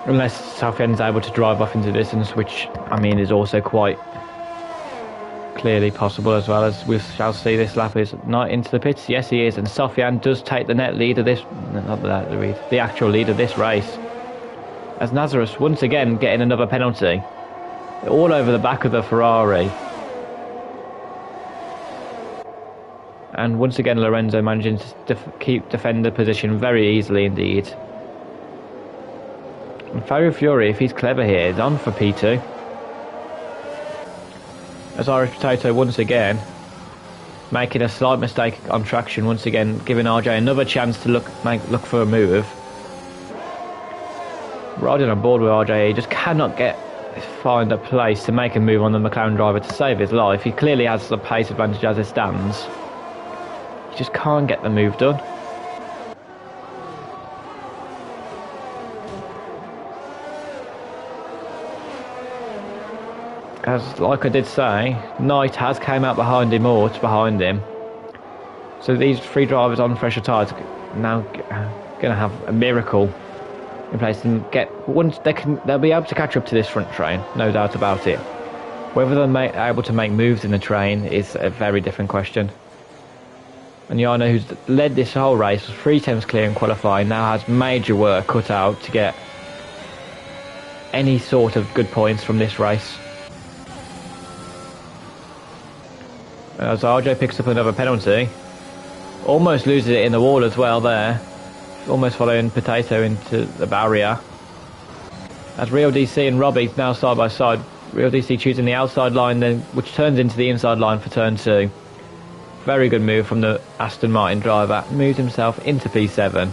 [SPEAKER 1] Unless Southend's able to drive off into distance, which, I mean, is also quite clearly possible, as well, as we shall see this lap. Is not into the pits. Yes, he is, and Sofian does take the net lead of this, not the lead, the actual lead of this race, as Nazareth once again getting another penalty, all over the back of the Ferrari. And once again, Lorenzo managing to keep defender position very easily indeed. And Fabio Fiori, if he's clever here, is on for P2. As Irish Potato once again making a slight mistake on traction, once again giving RJ another chance to look for a move. Riding on board with RJ, he just cannot find a place to make a move on the McLaren driver to save his life. He clearly has the pace advantage as it stands. He just can't get the move done. As like I did say, Knight has came out behind him, or it's behind him. So these three drivers on fresher tyres now going to have a miracle in place and they'll be able to catch up to this front train, no doubt about it. Whether they're able to make moves in the train is a very different question. And Jarno, who's led this whole race, was 3 times clear in qualifying, now has major work cut out to get any sort of good points from this race. As RJ picks up another penalty, almost loses it in the wall as well there, almost following Potato into the barrier. As Real DC and Robbie now side by side, Real DC choosing the outside line then, which turns into the inside line for turn 2. Very good move from the Aston Martin driver, moves himself into P7.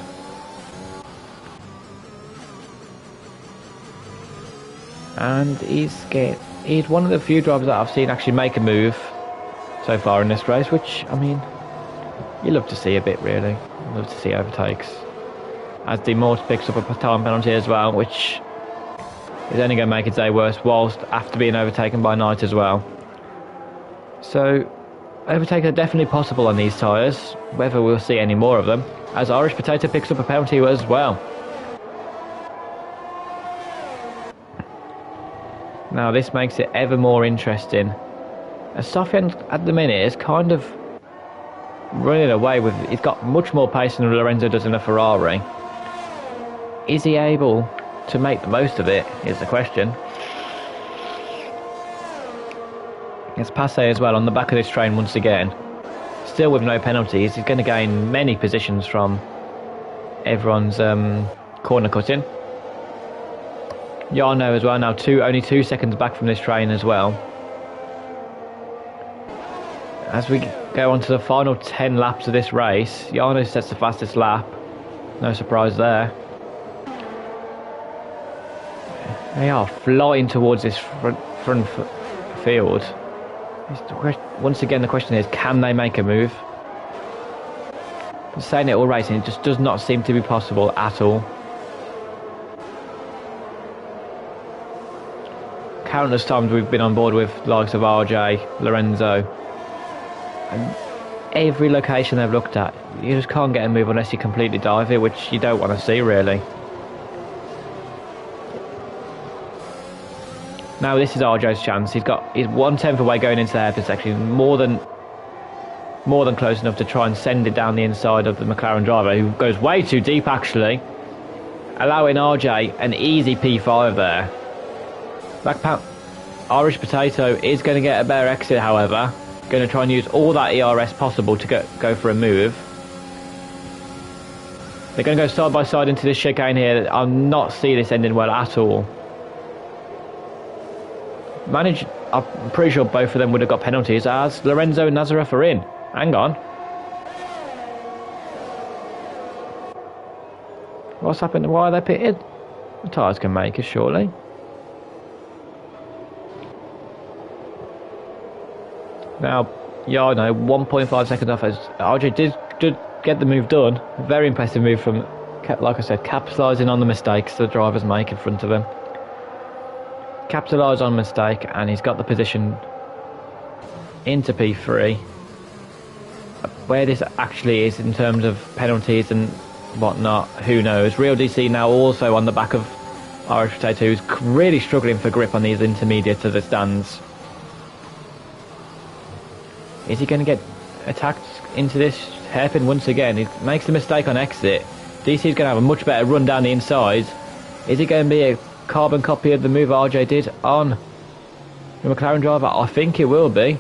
[SPEAKER 1] And he's one of the few drivers that I've seen actually make a move so far in this race, which, I mean, you love to see a bit, really. You love to see overtakes. As Demort picks up a time penalty as well, which is only going to make his day worse, whilst after being overtaken by Knight as well. So, overtakes are definitely possible on these tyres, whether we'll see any more of them, as Irish Potato picks up a penalty as well. Now this makes it ever more interesting, as Sofian at the minute is kind of running away with, he's got much more pace than Lorenzo does in a Ferrari. Is he able to make the most of it, is the question. It's Passe as well on the back of this train once again. Still with no penalties, he's going to gain many positions from everyone's corner cutting. Jarno as well, now only 2 seconds back from this train as well. As we go on to the final 10 laps of this race, Jarno sets the fastest lap. No surprise there. They are flying towards this front field. Once again, the question is, can they make a move? I'm saying it all racing, it just does not seem to be possible at all. Countless times we've been on board with the likes of RJ, Lorenzo, and every location they've looked at, you just can't get a move unless you completely dive it, which you don't want to see, really. Now this is RJ's chance. He's 1/10 away going into the hairpin section, more than close enough to try and send it down the inside of the McLaren driver, who goes way too deep actually, allowing RJ an easy P5 there. Irish Potato is going to get a better exit, however. Going to try and use all that ERS possible to go for a move. They're going to go side by side into this chicane here. I'll not see this ending well at all. I'm pretty sure both of them would have got penalties, as Lorenzo and Nazareth are in. Hang on. What's happened? Why are they pitted? The tyres can make it, surely. Now, yeah, I know, 1.5 seconds off as RJ did get the move done. Very impressive move from, like I said, capitalising on the mistakes the drivers make in front of him. Capitalise on mistake, and he's got the position into P3. Where this actually is in terms of penalties and whatnot, who knows. Real DC now also on the back of Irish Potato, who's really struggling for grip on these intermediates of the stands. Is he going to get attacked into this hairpin once again? He makes the mistake on exit. DC's going to have a much better run down the inside. Is it going to be a carbon copy of the move RJ did on the McLaren driver? I think it will be.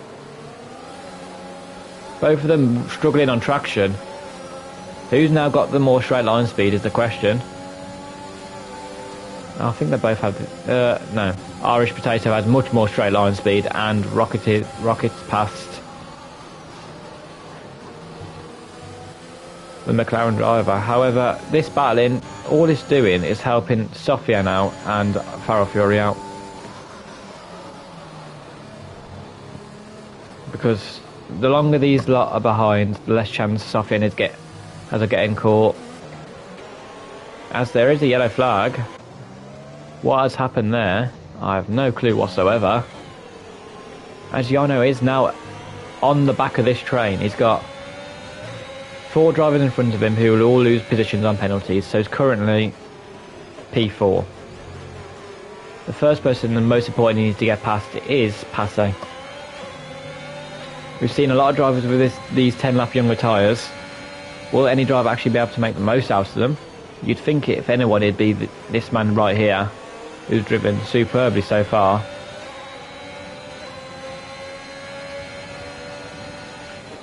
[SPEAKER 1] Both of them struggling on traction. Who's now got the more straight line speed is the question. I think they both have... no. Irish Potato has much more straight line speed and rockets past the McLaren driver. However, this battling, all it's doing is helping Sofian out and Farrell Fury out. Because the longer these lot are behind, the less chance Sofian has of getting caught. As there is a yellow flag, what has happened there? I have no clue whatsoever. As Jarno is now on the back of this train, he's got 4 drivers in front of him who will all lose positions on penalties, so it's currently P4. The first person, the most important he needs to get past, is Passe. We've seen a lot of drivers with these 10 lap younger tyres. Will any driver actually be able to make the most out of them? You'd think if anyone it'd be this man right here, who's driven superbly so far.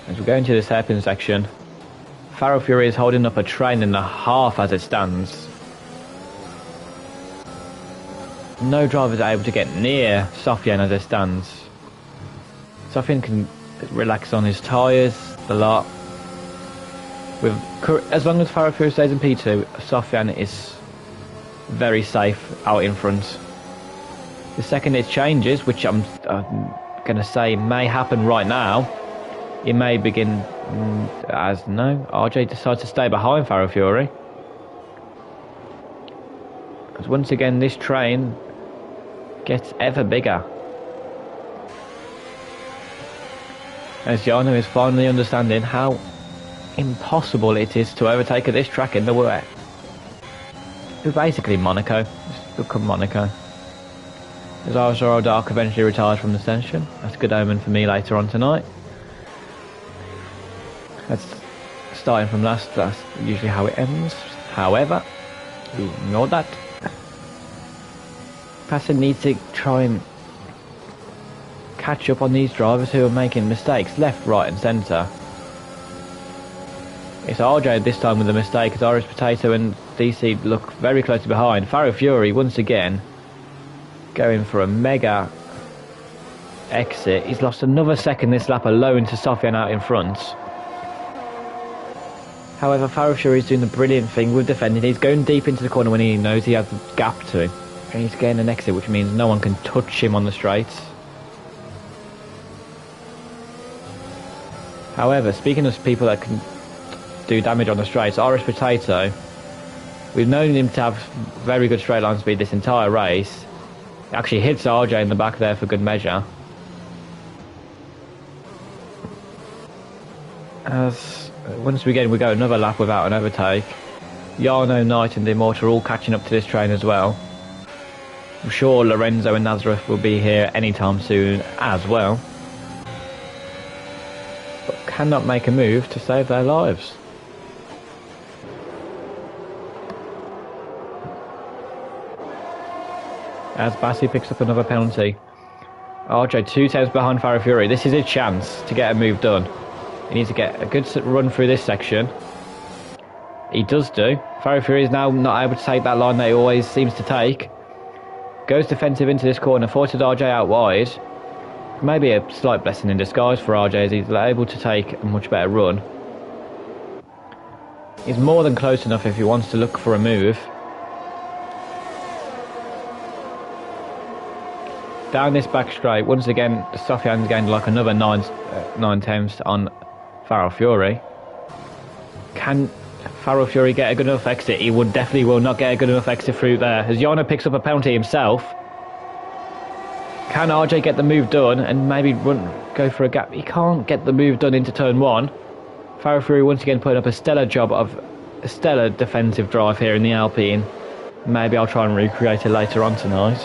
[SPEAKER 1] As we go into this hairpin section, Farrell Fury is holding up a train and a half as it stands. No drivers are able to get near Sofian as it stands. Sofian can relax on his tyres a lot. As long as Farrell Fury stays in P2, Sofian is very safe out in front. The second it changes, which I'm going to say may happen right now, it may begin as no, RJ decides to stay behind Farrell Fury. As once again this train gets ever bigger. As Jarno is finally understanding how impossible it is to overtake at this track in the wet. It's basically Monaco. It's become Monaco. As ISRL Dark eventually retires from the session. That's a good omen for me later on tonight. That's starting from last, that's usually how it ends. However, ignore that. Passer needs to try and catch up on these drivers who are making mistakes left, right and centre. It's RJ this time with a mistake as Irish Potato and DC look very closely behind. Farrell Fury once again going for a mega exit. He's lost another second this lap alone to Sofian out in front. However, Farrell Fury is doing the brilliant thing with defending. He's going deep into the corner when he knows he has the gap to him. And he's getting an exit, which means no one can touch him on the straights. However, speaking of people that can do damage on the straights, Irish Potato, we've known him to have very good straight line speed this entire race. He actually hits RJ in the back there for good measure. As once we go another lap without an overtake. Jarno, Knight and Immortal are all catching up to this train as well. I'm sure Lorenzo and Nazareth will be here anytime soon as well. But cannot make a move to save their lives. As Bassi picks up another penalty. RJ 2 tenths behind Farrell Fury. This is his chance to get a move done. He needs to get a good run through this section. He does do. Farrell Fury is now not able to take that line that he always seems to take. Goes defensive into this corner, forces RJ out wide. Maybe a slight blessing in disguise for RJ as he's able to take a much better run. He's more than close enough if he wants to look for a move. Down this back straight, once again, Sofian's gained like another 9 tenths on Farrell Fury. Can Farrell Fury get a good enough exit? He definitely will not get a good enough exit through there. As Jarno picks up a penalty himself. Can RJ get the move done and maybe go for a gap? He can't get the move done into turn 1. Farrell Fury once again putting up a stellar job of a stellar defensive drive here in the Alpine. Maybe I'll try and recreate it later on tonight.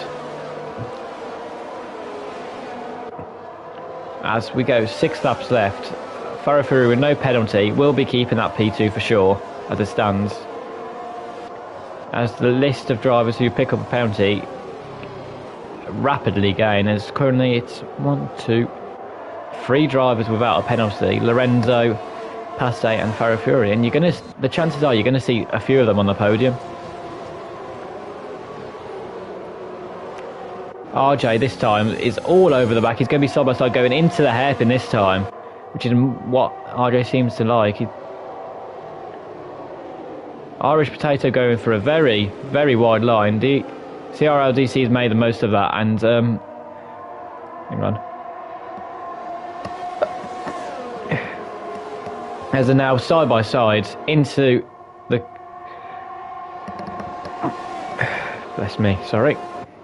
[SPEAKER 1] As we go 6 laps left, Fury with no penalty will be keeping that P2 for sure as it stands. As the list of drivers who pick up a penalty rapidly gain, as currently it's 1, 2, 3 drivers without a penalty: Lorenzo, Passe and Fury, and the chances are you're gonna see a few of them on the podium. RJ this time is all over the back. He's going to be side by side going into the hairpin this time, which is what RJ seems to like. Irish Potato going for a very, very wide line. CRLDC has made the most of that, and hang on. As they're now side by side into the... Bless me, sorry.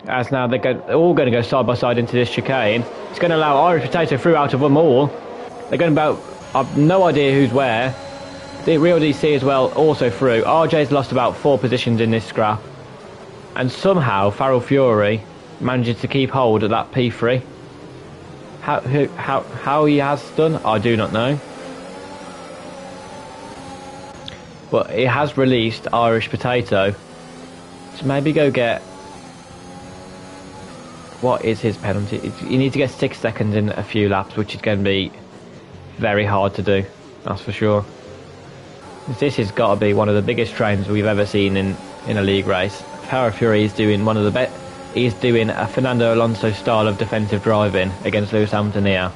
[SPEAKER 1] As now they're all going to go side by side into this chicane. It's going to allow Irish Potato through out of them all. They're going about... I've no idea who's where. The Real DC as well also through. RJ's lost about 4 positions in this scrap. And somehow Farrell Fury manages to keep hold of that P3. How he has done, I do not know. But it has released Irish Potato. So maybe go get... What is his penalty? You need to get 6 seconds in a few laps, which is going to be very hard to do. That's for sure. This has got to be one of the biggest trains we've ever seen in a league race. Farrell Fury is doing one of the best. He's doing a Fernando Alonso style of defensive driving against Lewis Hamilton here.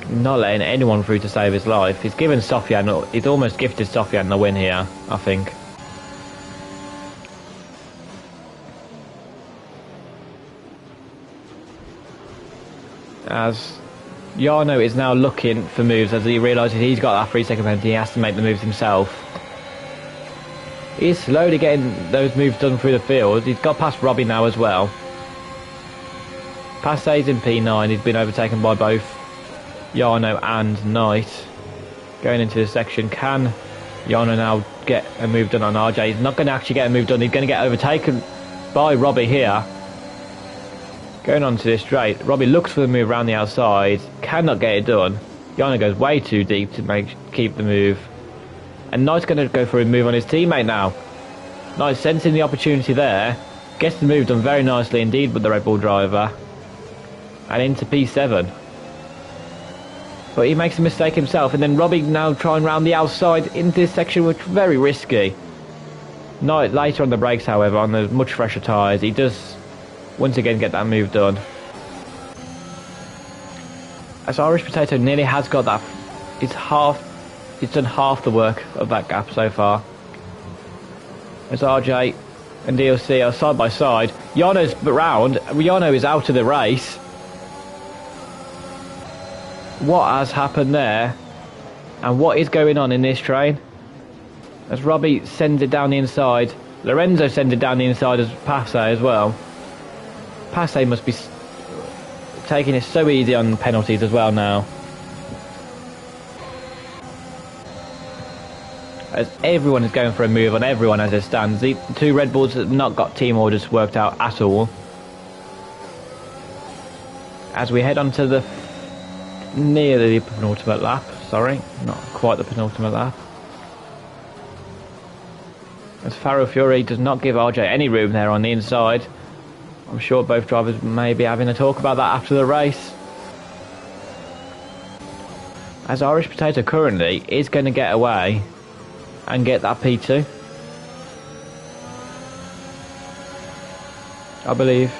[SPEAKER 1] Not letting anyone through to save his life. He's given Sofian, he's almost gifted Sofian the win here, I think. As Jarno is now looking for moves as he realises he's got that 3-second penalty, he has to make the moves himself. He's slowly getting those moves done through the field. He's got past Robbie now as well. Passe's in P9, he's been overtaken by both Jarno and Knight. Going into this section, can Jarno now get a move done on RJ? He's not going to actually get a move done, he's going to get overtaken by Robbie here. Going on to this straight, Robbie looks for the move around the outside, cannot get it done. Jarno goes way too deep to keep the move. And Knight's going to go for a move on his teammate now. Knight sensing the opportunity there, gets the move done very nicely indeed with the Red Bull driver. And into P7. But he makes a mistake himself, and then Robbie now trying round the outside into this section, which is very risky. Knight later on the brakes, however, on the much fresher tyres, he does once again get that move done. As Irish Potato nearly has got that, it's done half the work of that gap so far. As RJ and DLC are side by side, Jarno's round, Jarno is out of the race. What has happened there? And what is going on in this train? As Robbie sends it down the inside, Lorenzo sends it down the inside as Passe as well. Passe must be taking it so easy on penalties as well now. As everyone is going for a move on everyone as it stands. The 2 Red Bulls have not got team orders worked out at all. As we head on to the nearly the penultimate lap, sorry, not quite the penultimate lap. As Farrell Fury does not give RJ any room there on the inside. I'm sure both drivers may be having a talk about that after the race. As Irish Potato currently is going to get away and get that P2. I believe.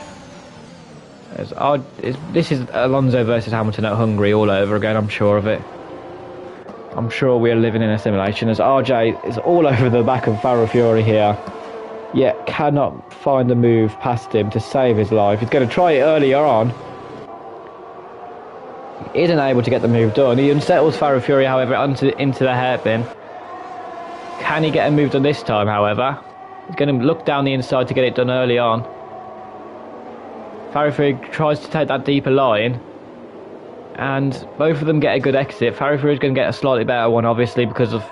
[SPEAKER 1] This is Alonso versus Hamilton at Hungary all over again, I'm sure of it. I'm sure we are living in a simulation as RJ is all over the back of Farrell Fury here. Yet cannot find a move past him to save his life. He's going to try it earlier on. He isn't able to get the move done. He unsettles Farrell Fury, however, into the hairpin. Can he get a move done this time, however? He's going to look down the inside to get it done early on. Farrell Fury tries to take that deeper line. And both of them get a good exit. Farrell Fury is going to get a slightly better one, obviously, because of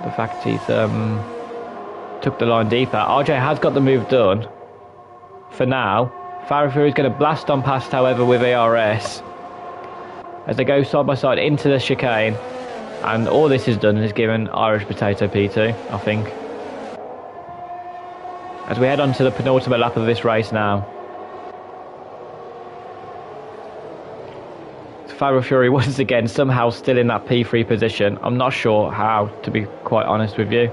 [SPEAKER 1] the fact he's took the line deeper. RJ has got the move done for now. Farah is going to blast on past, however, with ERS as they go side by side into the chicane, and all this is done is given Irish Potato P2, I think. As we head on to the penultimate lap of this race now. Farah Fury once again somehow still in that P3 position. I'm not sure how, to be quite honest with you.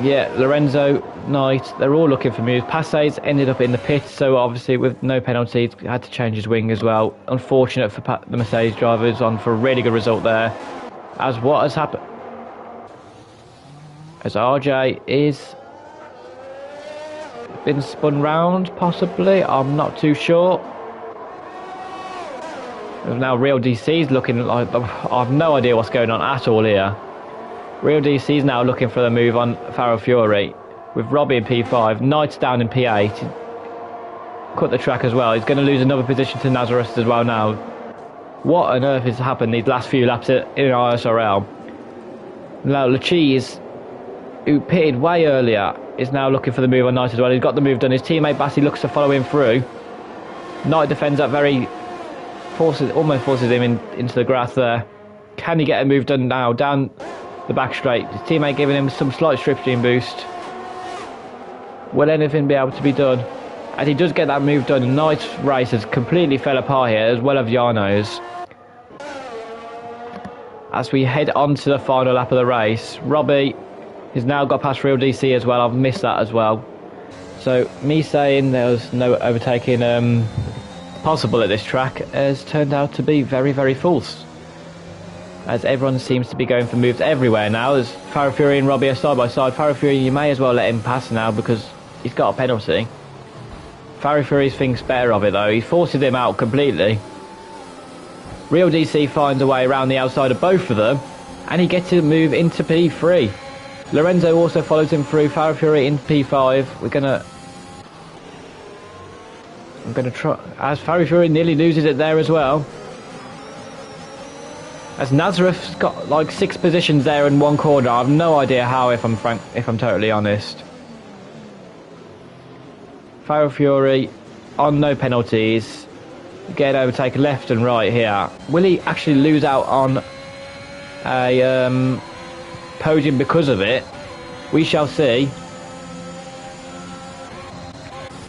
[SPEAKER 1] Yeah, Lorenzo, Knight, they're all looking for moves. Passe's ended up in the pit, so obviously with no penalties, had to change his wing as well. Unfortunate for the Mercedes drivers, on for a really good result there. As what has happened, as RJ is been spun round, possibly, I'm not too sure. Now Real DC's looking like, I've no idea what's going on at all here. Real DC's now looking for the move on Farrell Fury with Robbie in P5, Knight's down in P8. Cut the track as well. He's going to lose another position to Nazareth as well now. What on earth has happened these last few laps in ISRL? Now Lacheese, who pitted way earlier, is now looking for the move on Knight as well. He's got the move done. His teammate Bassi looks to follow him through. Knight defends that very, almost forces him into the grass there. Can he get a move done now? Down the back straight. His teammate giving him some slight slipstream boost. Will anything be able to be done? As he does get that move done, Knight's race has completely fell apart here, as well as Jarno's. As we head on to the final lap of the race, Robbie has now got past Real DC as well. I've missed that as well. So me saying there was no overtaking possible at this track has turned out to be very, very false, as everyone seems to be going for moves everywhere now. As Farah Fury and Robbie are side by side. Farah Fury, you may as well let him pass now because he's got a penalty. Farah Fury thinks better of it though. He forces him out completely. Real DC finds a way around the outside of both of them, and he gets to move into P3. Lorenzo also follows him through. Farah Fury in P5. I'm gonna try, as Farah Fury nearly loses it there as well. As Nazareth's got like 6 positions there in one corner. I have no idea how, if I'm totally honest. Farah Fury on no penalties, get overtaken left and right here. Will he actually lose out on a podium because of it? We shall see.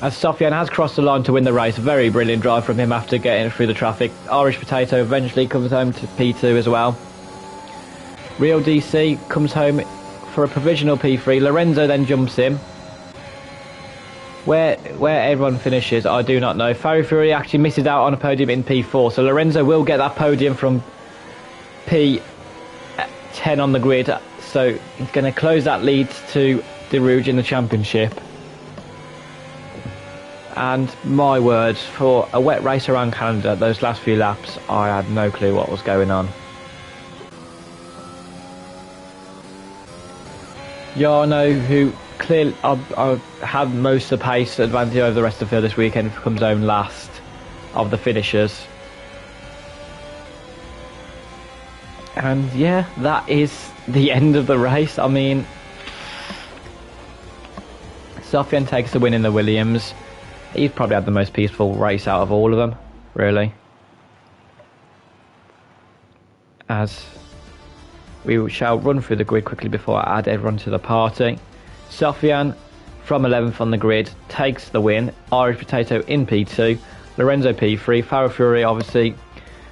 [SPEAKER 1] As Sofian has crossed the line to win the race. Very brilliant drive from him after getting through the traffic. Irish Potato eventually comes home to P2 as well. Real DC comes home for a provisional P3. Lorenzo then jumps in. Where everyone finishes, I do not know. Farah Fury actually misses out on a podium in P4, so Lorenzo will get that podium from P10 on the grid. So he's going to close that lead to De Rouge in the championship. And my word, for a wet race around Canada, those last few laps, I had no clue what was going on. Jarno, who clearly had most of the pace advantage over the rest of the field this weekend, comes home last of the finishers. And yeah, that is the end of the race. I mean, Sofian takes the win in the Williams. He's probably had the most peaceful race out of all of them, really. As we shall run through the grid quickly before I add everyone to the party. Sofian, from 11th on the grid, takes the win. Irish Potato in P2. Lorenzo P3. Farah Fury, obviously,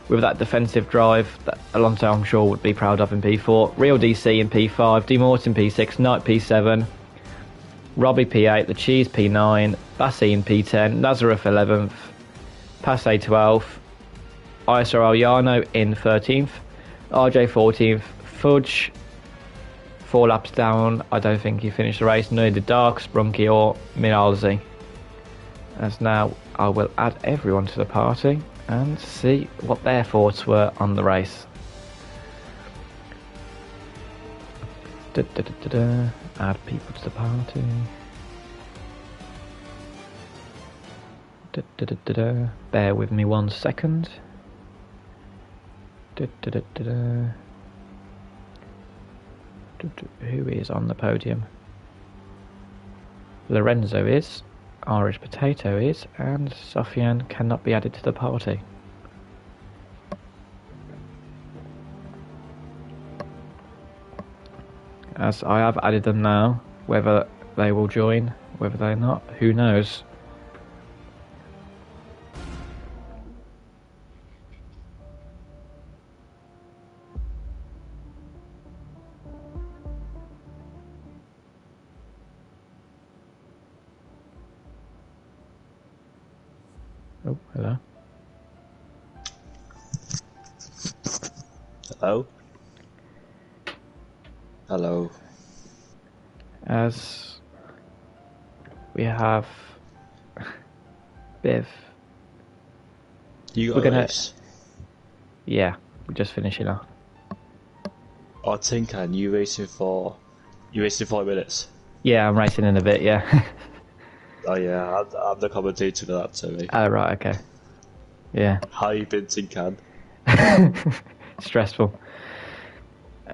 [SPEAKER 1] with that defensive drive that Alonso, I'm sure, would be proud of in P4. Real DC in P5. D Morton P6. Knight P7. Robbie P8, the Cheese P9, Bassi in P10, Nazareth 11th, Passe 12th, ISRL Jarno in 13th, RJ 14th, Fudge 4 laps down. I don't think he finished the race, neither Dark, Sprunky or Minalzi. As now I will add everyone to the party and see what their thoughts were on the race. Add people to the party. Bear with me 1 second. Who is on the podium? Lorenzo is, Irish Potato is, and Sofian cannot be added to the party. As I have added them now, whether they will join, whether they're not, who knows? Oh, hello.
[SPEAKER 2] Hello? Hello.
[SPEAKER 1] As we have Biv.
[SPEAKER 2] You got
[SPEAKER 1] We're gonna...
[SPEAKER 2] race?
[SPEAKER 1] Yeah, we're just finishing off.
[SPEAKER 2] Oh, Tinkan, you racing for 4 minutes?
[SPEAKER 1] Yeah, I'm racing in a bit, yeah.
[SPEAKER 2] Oh yeah, I'm the commentator for that, Tony.
[SPEAKER 1] Oh, right, okay. Yeah.
[SPEAKER 2] How you been, Tinkan?
[SPEAKER 1] Stressful.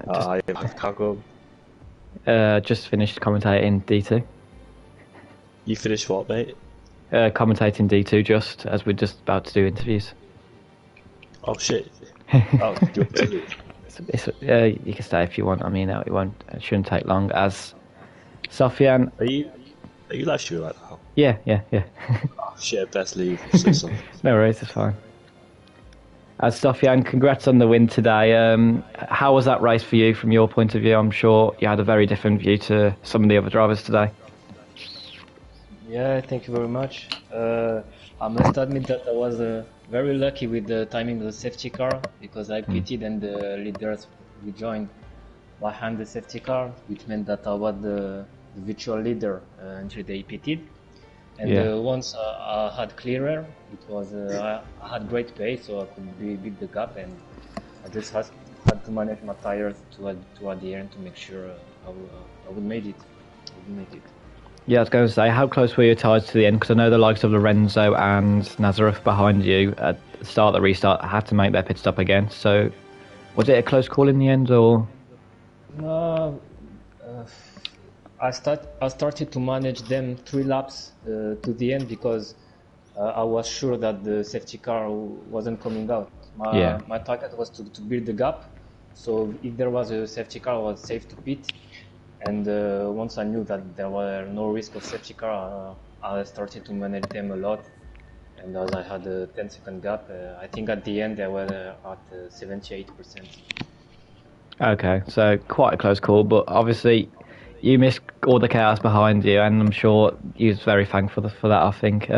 [SPEAKER 2] How come?
[SPEAKER 1] Just finished commentating D2.
[SPEAKER 2] You finished what, mate?
[SPEAKER 1] Commentating D2 just as we're just about to do interviews.
[SPEAKER 2] Oh shit. Oh, you're busy.
[SPEAKER 1] You can stay if you want. I mean, it shouldn't take long. As Sofian...
[SPEAKER 2] Are you live streaming right now?
[SPEAKER 1] Yeah.
[SPEAKER 2] Oh shit, best leave. Say something.
[SPEAKER 1] No worries, it's fine. As Sofian, congrats on the win today. How was that race for you from your point of view? I'm sure you had a very different view to some of the other drivers today.
[SPEAKER 3] Yeah, thank you very much. I must admit that I was very lucky with the timing of the safety car because I pitted and the leaders rejoined behind the safety car, which meant that I was the virtual leader until they pitted. And once I had clearer, it was I had great pace, so I could beat the gap, and I just had to manage my tires toward the end to make sure I would make it.
[SPEAKER 1] Yeah, I was going to say, how close were your tires to the end? Because I know the likes of Lorenzo and Nazareth behind you at the start of the restart had to make their pit stop again. So, was it a close call in the end, or?
[SPEAKER 3] No, I started to manage them 3 laps to the end because I was sure that the safety car wasn't coming out. My target was to build the gap, so if there was a safety car, I was safe to pit. And once I knew that there were no risk of safety car, I started to manage them a lot. And as I had a 10-second gap, I think at the end they were at 78%.
[SPEAKER 1] Okay, so quite a close call, but obviously you missed all the chaos behind you, and I'm sure you was very thankful for that, I think.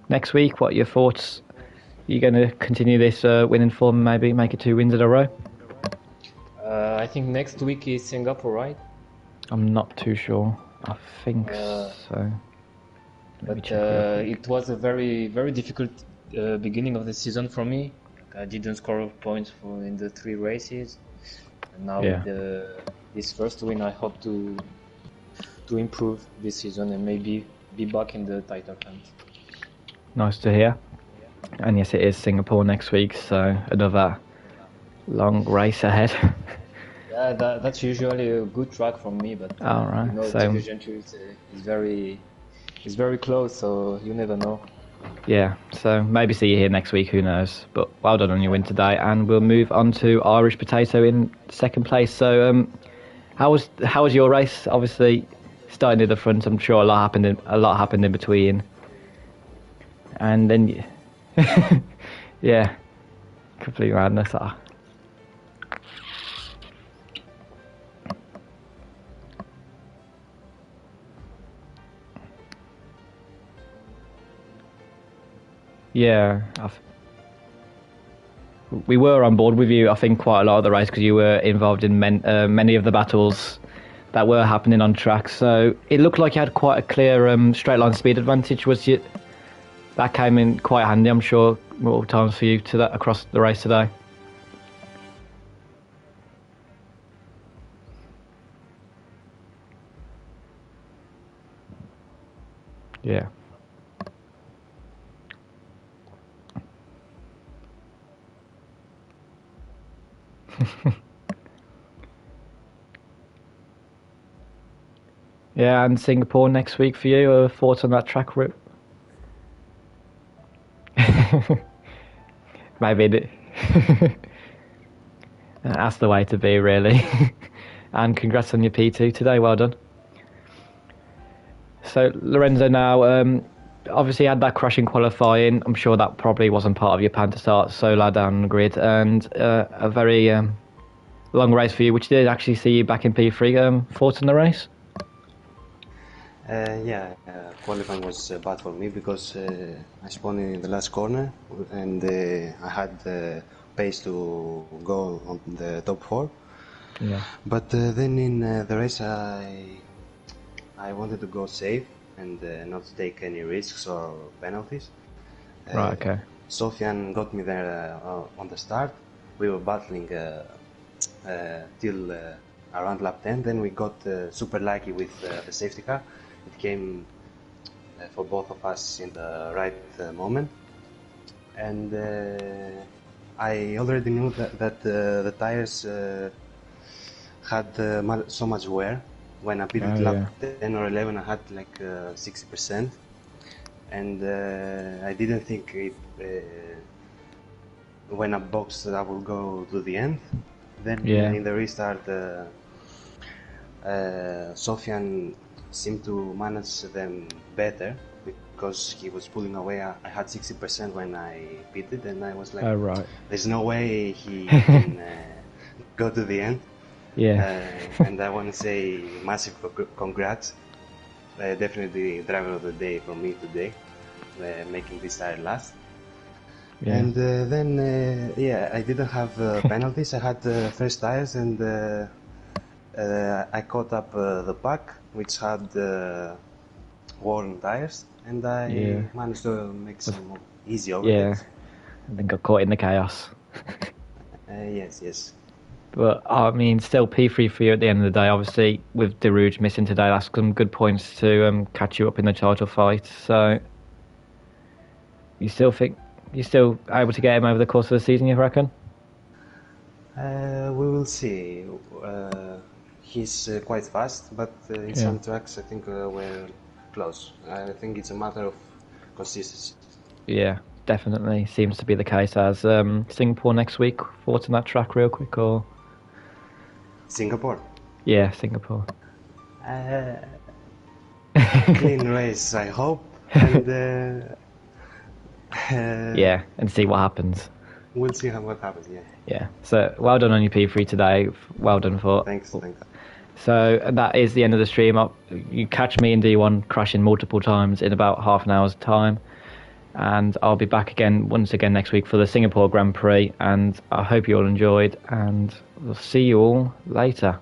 [SPEAKER 1] Next week, what are your thoughts? Are you going to continue this winning form, maybe make it 2 wins in a row?
[SPEAKER 3] I think next week is Singapore, right?
[SPEAKER 1] I'm not too sure. I think so.
[SPEAKER 3] But it was a very, very difficult beginning of the season for me. I didn't score points in the 3 races. And now with this first win, I hope to improve this season and maybe be back in the title hunt.
[SPEAKER 1] Nice to hear. And yes, it is Singapore next week, so another long race ahead.
[SPEAKER 3] Yeah, that's usually a good track for me, but
[SPEAKER 1] right.
[SPEAKER 3] you know, Division 2 is very close, so you never know.
[SPEAKER 1] Yeah, so maybe see you here next week, who knows. But well done on your win today, and we'll move on to Irish Potato in 2nd place. So how was your race? Obviously starting at the front, I'm sure a lot happened in between. And then yeah, complete madness. Yeah, we were on board with you, I think, quite a lot of the race because you were involved in many of the battles that were happening on track. So it looked like you had quite a clear straight line speed advantage. That came in quite handy, I'm sure, more times for you across the race today. Yeah. Yeah, and Singapore next week for you. Thoughts on that track route? Maybe that's the way to be, really. And congrats on your P2 today. Well done. So Lorenzo, now obviously had that crash in qualifying. I'm sure that probably wasn't part of your plan to start so low down the grid, and a very long race for you, which did actually see you back in P3. Thoughts on the race?
[SPEAKER 4] Qualifying was bad for me because I spun in the last corner and I had the pace to go on the top 4.
[SPEAKER 1] Yeah.
[SPEAKER 4] But then in the race I wanted to go safe and not take any risks or penalties.
[SPEAKER 1] Right, okay.
[SPEAKER 4] Sofian got me there on the start. We were battling till around lap 10. Then we got super lucky with the safety car. It came for both of us in the right moment. And I already knew that the tires had so much wear. When I pitted lap 10 or 11, I had like 60%. And I didn't think when I boxed I will go to the end. Then in the restart, Sofian seemed to manage them better because he was pulling away. I had 60% when I pitted, and I was like, there's no way he can go to the end. And I want to say massive congrats. Definitely driver of the day for me today, making this tire last. And then I didn't have penalties. I had fresh tires, and I caught up the pack, which had worn tires, and I managed to make some easy overtakes.
[SPEAKER 1] And then got caught in the chaos.
[SPEAKER 4] Yes.
[SPEAKER 1] But I mean, still P3 for you at the end of the day. Obviously, with Derouge missing today, that's some good points to catch you up in the title fight. So, you still think you're still able to get him over the course of the season, you reckon?
[SPEAKER 4] We will see. He's quite fast, but in some tracks I think we're close. I think it's a matter of consistency.
[SPEAKER 1] Yeah, definitely seems to be the case. As Singapore next week, thoughts on that track real quick, or?
[SPEAKER 4] Singapore?
[SPEAKER 1] Yeah, Singapore.
[SPEAKER 4] Clean race, I hope. And
[SPEAKER 1] and see what happens.
[SPEAKER 4] We'll see what happens,
[SPEAKER 1] Yeah, so well done on your P3 today. Well done for...
[SPEAKER 4] Thanks.
[SPEAKER 1] So that is the end of the stream. You catch me in D1 crashing multiple times in about half an hour's time. And I'll be back once again next week for the Singapore Grand Prix. And I hope you all enjoyed. And we'll see you all later.